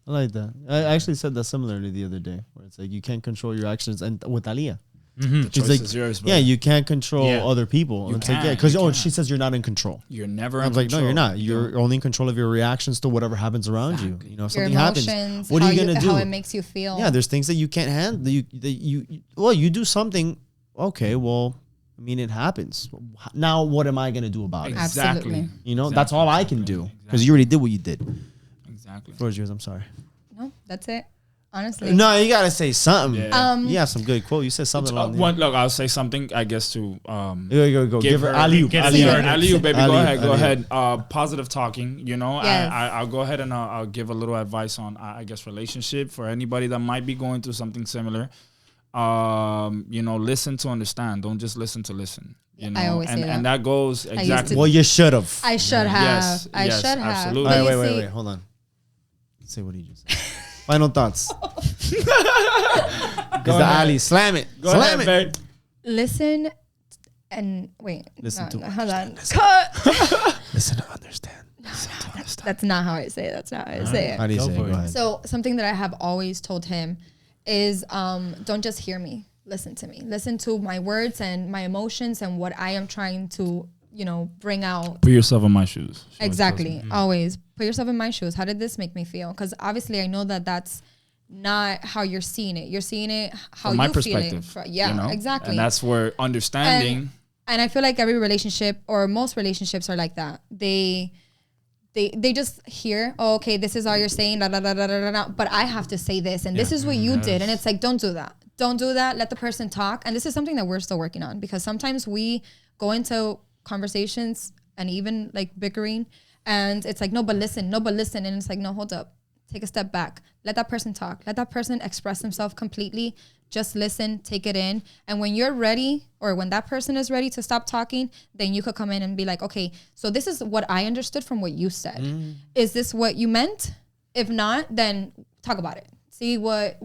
I like that. I actually said that similarly the other day, where it's like you can't control your actions, and with Aaliyah. The choice is yours, bro. Yeah, you can't control other people. It's like, because she says you're not in control. You're never in control. I was like, no, you're not. You're only in control of your reactions to whatever happens around you. If something happens, what are you gonna do? How it makes you feel. Yeah, there's things that you can't handle. You do something. Okay, well, I mean, it happens. Now, what am I gonna do about it? Exactly. That's all I can do, because you already did what you did. Exactly. The floor is yours. I'm sorry. No, that's it. Honestly. No, you gotta say something. Yeah. You have some good quote. You said something on there. Look, I'll say something, I guess, to go. Give her alley-oop, baby. Go ahead. Positive talking. Yes. I'll go ahead and I'll give a little advice on, I guess, relationship for anybody that might be going through something similar. Listen to understand. Don't just listen to listen. I always say that. And that goes exactly. Well, you should have. I should have. Yes, I should have. absolutely. Wait. Hold on. Say what he just said. Final thoughts. Go ahead. Ali, slam it. Go slam ahead, it. babe. Listen and wait. Listen to hold on. Cut. Listen to understand. That's not how I say it. That's not how I say it. How do you say it? Go ahead. So something that I have always told him is don't just hear me. Listen to me. Listen to my words and my emotions and what I am trying to, bring out. Put yourself in my shoes. Exactly. Always put yourself in my shoes. How did this make me feel? Because obviously I know that that's not how you're seeing it. You're seeing it how From my you feel it. perspective. Exactly. And that's where understanding. And I feel like every relationship or most relationships are like that. They they just hear, oh, okay, this is all you're saying, da, da, da, da, da, da, da, but I have to say this, and this is what you did. And it's like, don't do that. Don't do that. Let the person talk. And this is something that we're still working on, because sometimes we go into conversations and even like bickering, and it's like, no, but listen. And it's like, no, hold up. Take a step back. Let that person talk. Let that person express themselves completely. Just listen, take it in. And when you're ready, or when that person is ready to stop talking, then you could come in and be like, okay, so this is what I understood from what you said. Is this what you meant? If not, then talk about it. See what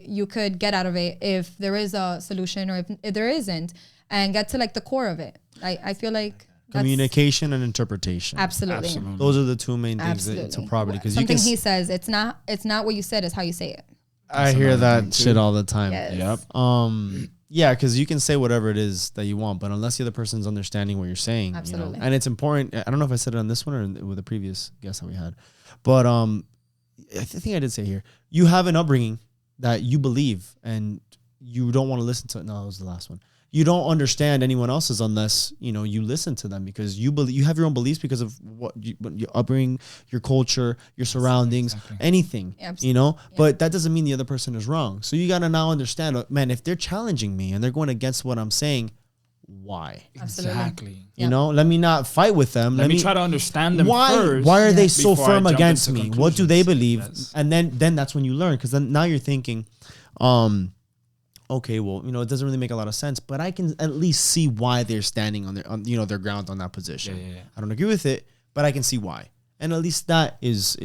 you could get out of it, if there is a solution, or if there isn't, and get to like the core of it. I feel like communication and interpretation. Absolutely. Those are the two main things to property. Because something he says, it's not what you said, it's how you say it. I hear that shit all the time. Yes. Yep. Yeah, because you can say whatever it is that you want, but unless the other person's understanding what you're saying, Absolutely. You know? And it's important. I don't know if I said it on this one or with the previous guest that we had, but I think I did say here, you have an upbringing that you believe, and you don't want to listen to it. No, that was the last one. You don't understand anyone else's unless, you know, you listen to them, because you believe, you have your own beliefs because of what your upbringing, your culture, your surroundings, anything, you know, but that doesn't mean the other person is wrong. So you got to now understand, man, if they're challenging me and they're going against what I'm saying, why? Exactly. You know, let me not fight with them. Let me try to understand them first. Why are they so firm against me? Conclusions. What do they believe? Yes. And then that's when you learn, because then now you're thinking, okay, well, you know, it doesn't really make a lot of sense, but I can at least see why they're standing on their ground on that position. Yeah. I don't agree with it, but I can see why, and at least that is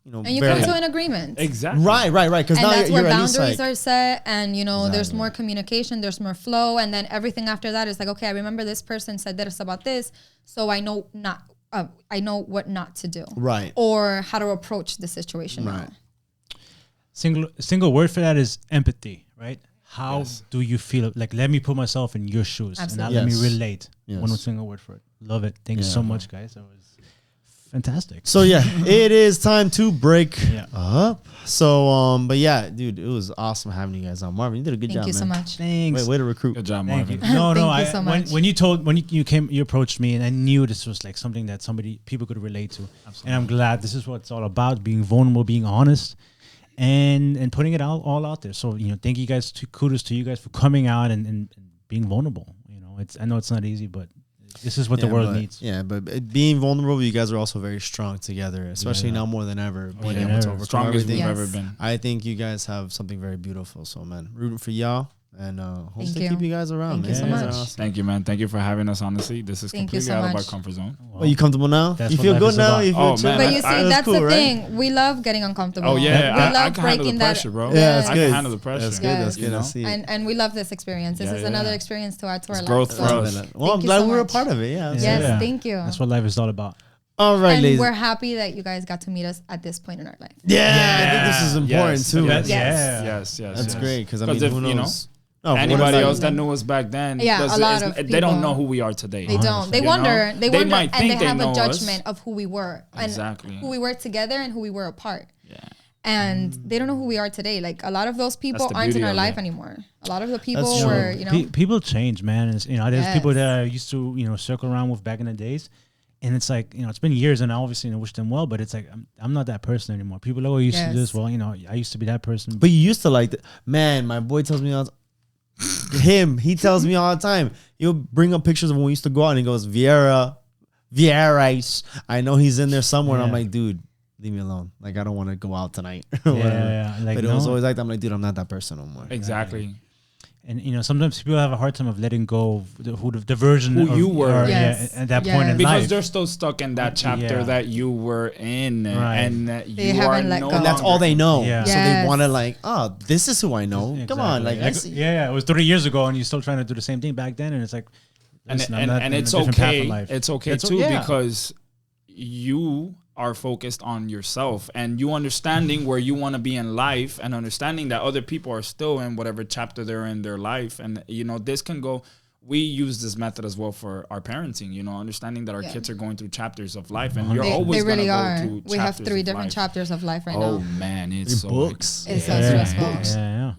you know, and you come to an agreement. Exactly. Right. Because now that's you're where boundaries are set, and you know, there's more communication, there's more flow, and then everything after that is like, okay, I remember this person said this about this, so I know I know what not to do, right, or how to approach the situation. Right. Now. Single word for that is empathy, right? How do you feel? Like, let me put myself in your shoes. Absolutely. And now let me relate. One single word for it. Love it. Thanks so much, guys. That was fantastic. So yeah, it is time to break up. So but yeah, dude, it was awesome having you guys on. Marvin, you did a good job, Thank you so much. Thanks. Way to recruit. Good job, Marvin. No, Thank you so much. When you approached me, and I knew this was like something that people could relate to. Absolutely. And I'm glad this is what it's all about: being vulnerable, being honest, and putting it all out there. So, you know, thank you guys. Kudos to you guys for coming out and being vulnerable. You know, I know it's not easy, but this is what the world needs. Yeah, but being vulnerable, you guys are also very strong together, especially now more than ever. Being able to overcome strongest everything. we've ever been. I think you guys have something very beautiful. So, man, rooting for y'all. And hope to keep you guys around. Thank you so much. Awesome. Thank you, man. Thank you for having us. Honestly, this is completely out of our comfort zone. Well, you comfortable now? You feel good now? You feel chill? But you see, that's the thing. We love getting uncomfortable. Oh yeah, we love breaking that pressure, bro. Yeah, that's I good. can handle the pressure. That's good. I see it. And we love this experience. This is another experience to add to our life. Growth for us. Well, I'm glad we were a part of it. Yeah. Yes, thank you. That's what life is all about. All right, and ladies. we're happy that you guys got to meet us at this point in our life. Yeah, I think this is important too. Yes. That's great, because I mean, who knows? Anybody else that knew us back then, a lot of people, they don't know who we are today. They don't. They wonder. They wonder, might think and they have know a judgment us. of who we were, and who we were together, and who we were apart. Yeah. And they don't know who we are today. Like, a lot of those people aren't in our life anymore. A lot of the people were, you know, people change, man. And, you know, there's people that I used to, you know, circle around with back in the days. And it's like, you know, it's been years, and I obviously wish them well, but it's like, I'm not that person anymore. People are like, oh, you used to do this. Well, you know, I used to be that person. But you used to like that. Man, my boy tells me all he tells me all the time. He'll bring up pictures of when we used to go out, and he goes, Vieira. I know he's in there somewhere. And I'm like, dude, leave me alone. Like, I don't want to go out tonight. Like, but it was always like that. I'm like, dude, I'm not that person no more. Exactly. And, you know, sometimes people have a hard time of letting go of the version who you were at that point in life. Because they're still stuck in that chapter that you were in. Right. And they haven't let go. And that's all they know. Yeah. So they want to like, oh, this is who I know. Exactly. Come on. Like it was 30 years ago, and you're still trying to do the same thing back then. And it's like, and it's okay. It's okay too, because you are focused on yourself, and you understanding where you want to be in life, and understanding that other people are still in whatever chapter they're in their life. And, you know, this can go, we use this method as well for our parenting, you know, understanding that our kids are going through chapters of life, and you're always going to go through We have 3 different chapters of life right now. Oh man, it's so books. It's so stressful. Yeah.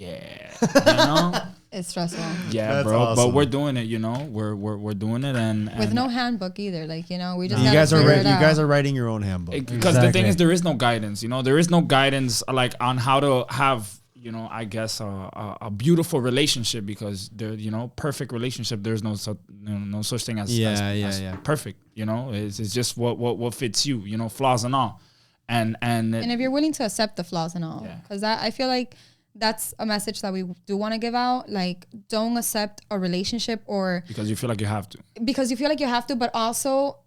You know? It's stressful. Yeah, That's bro. awesome. But we're doing it, you know. We're doing it, and With no handbook either. Like, you know, we just You gotta guys are figure it out. you guys are writing your own handbook. because the thing is, there is no guidance. You know, there is no guidance like on how to have, you know, I guess a beautiful relationship, because there, you know, perfect relationship. There's no such thing as as perfect. You know, it's just what fits you. You know, flaws and all, and if you're willing to accept the flaws and all, because I feel like that's a message that we do want to give out. Like, don't accept a relationship because you feel like you have to. But also,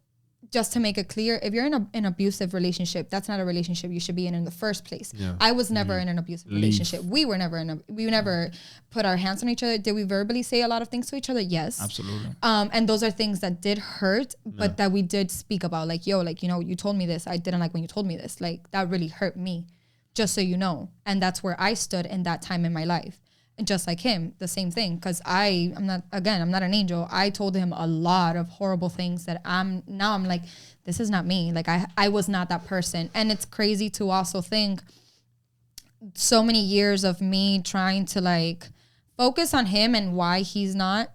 just to make it clear, if you're in an abusive relationship, that's not a relationship you should be in the first place. Yeah. I was never in an abusive relationship. We never put our hands on each other. Did we verbally say a lot of things to each other? Yes. Absolutely. And those are things that did hurt, but that we did speak about. Like, yo, like, you know, you told me this. I didn't like when you told me this. Like, that really hurt me, just so you know. And that's where I stood in that time in my life. And just like him, the same thing. Because I'm not an angel. I told him a lot of horrible things that I'm like, this is not me. Like, I was not that person. And it's crazy to also think so many years of me trying to like focus on him and why he's not.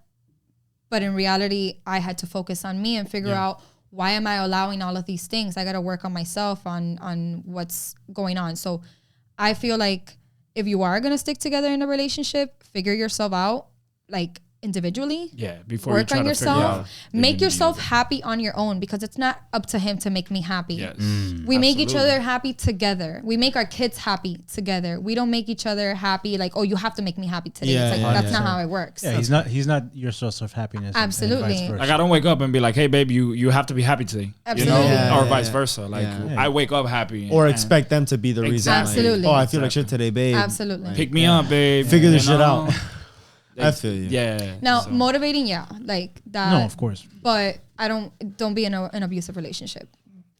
But in reality, I had to focus on me and figure out, why am I allowing all of these things? I got to work on myself, on what's going on. So I feel like if you are going to stick together in a relationship, figure yourself out, like, individually. Yeah, before work you try on to yourself. Make yourself happy on your own, because it's not up to him to make me happy. Yes. We make each other happy together. We make our kids happy together. We don't make each other happy like, oh, you have to make me happy today. It's like, that's not how it works. Yeah, he's not your source of happiness. Absolutely. Like, I don't wake up and be like, hey, babe, you have to be happy today. Absolutely. You know, or vice versa. Like, I wake up happy. Or expect them to be the reason. Absolutely. Like, oh, I feel like shit today, babe. Absolutely. Pick me up, babe. Figure this shit out. I feel you. Yeah. Now, motivating, like that. No, of course. But don't be in an abusive relationship.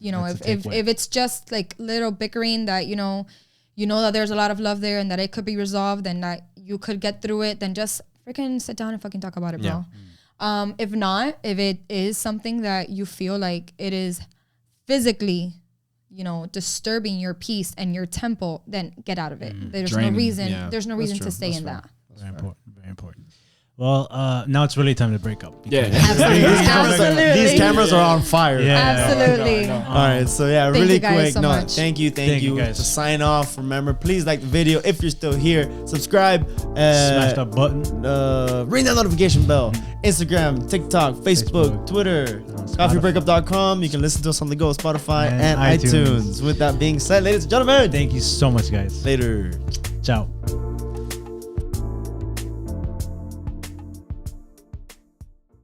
You know, if it's just like little bickering that, you know that there's a lot of love there and that it could be resolved and that you could get through it, then just freaking sit down and fucking talk about it, bro. Yeah. If not, if it is something that you feel like it is physically, you know, disturbing your peace and your tempo, then get out of it. There's no reason. Yeah. There's no reason to stay in that. Very important. Very important. Well, now it's really time to break up. Yeah. These cameras are on fire. Yeah. Absolutely. All right. So thank really you guys quick. so much. Thank you guys. To sign off, remember, please like the video if you're still here. Subscribe. Smash that button. Ring that notification bell. Instagram, TikTok, Facebook, Twitter, coffeebreakup.com. You can listen to us on the go, Spotify and iTunes. With that being said, ladies and gentlemen, thank you so much, guys. Later. Ciao.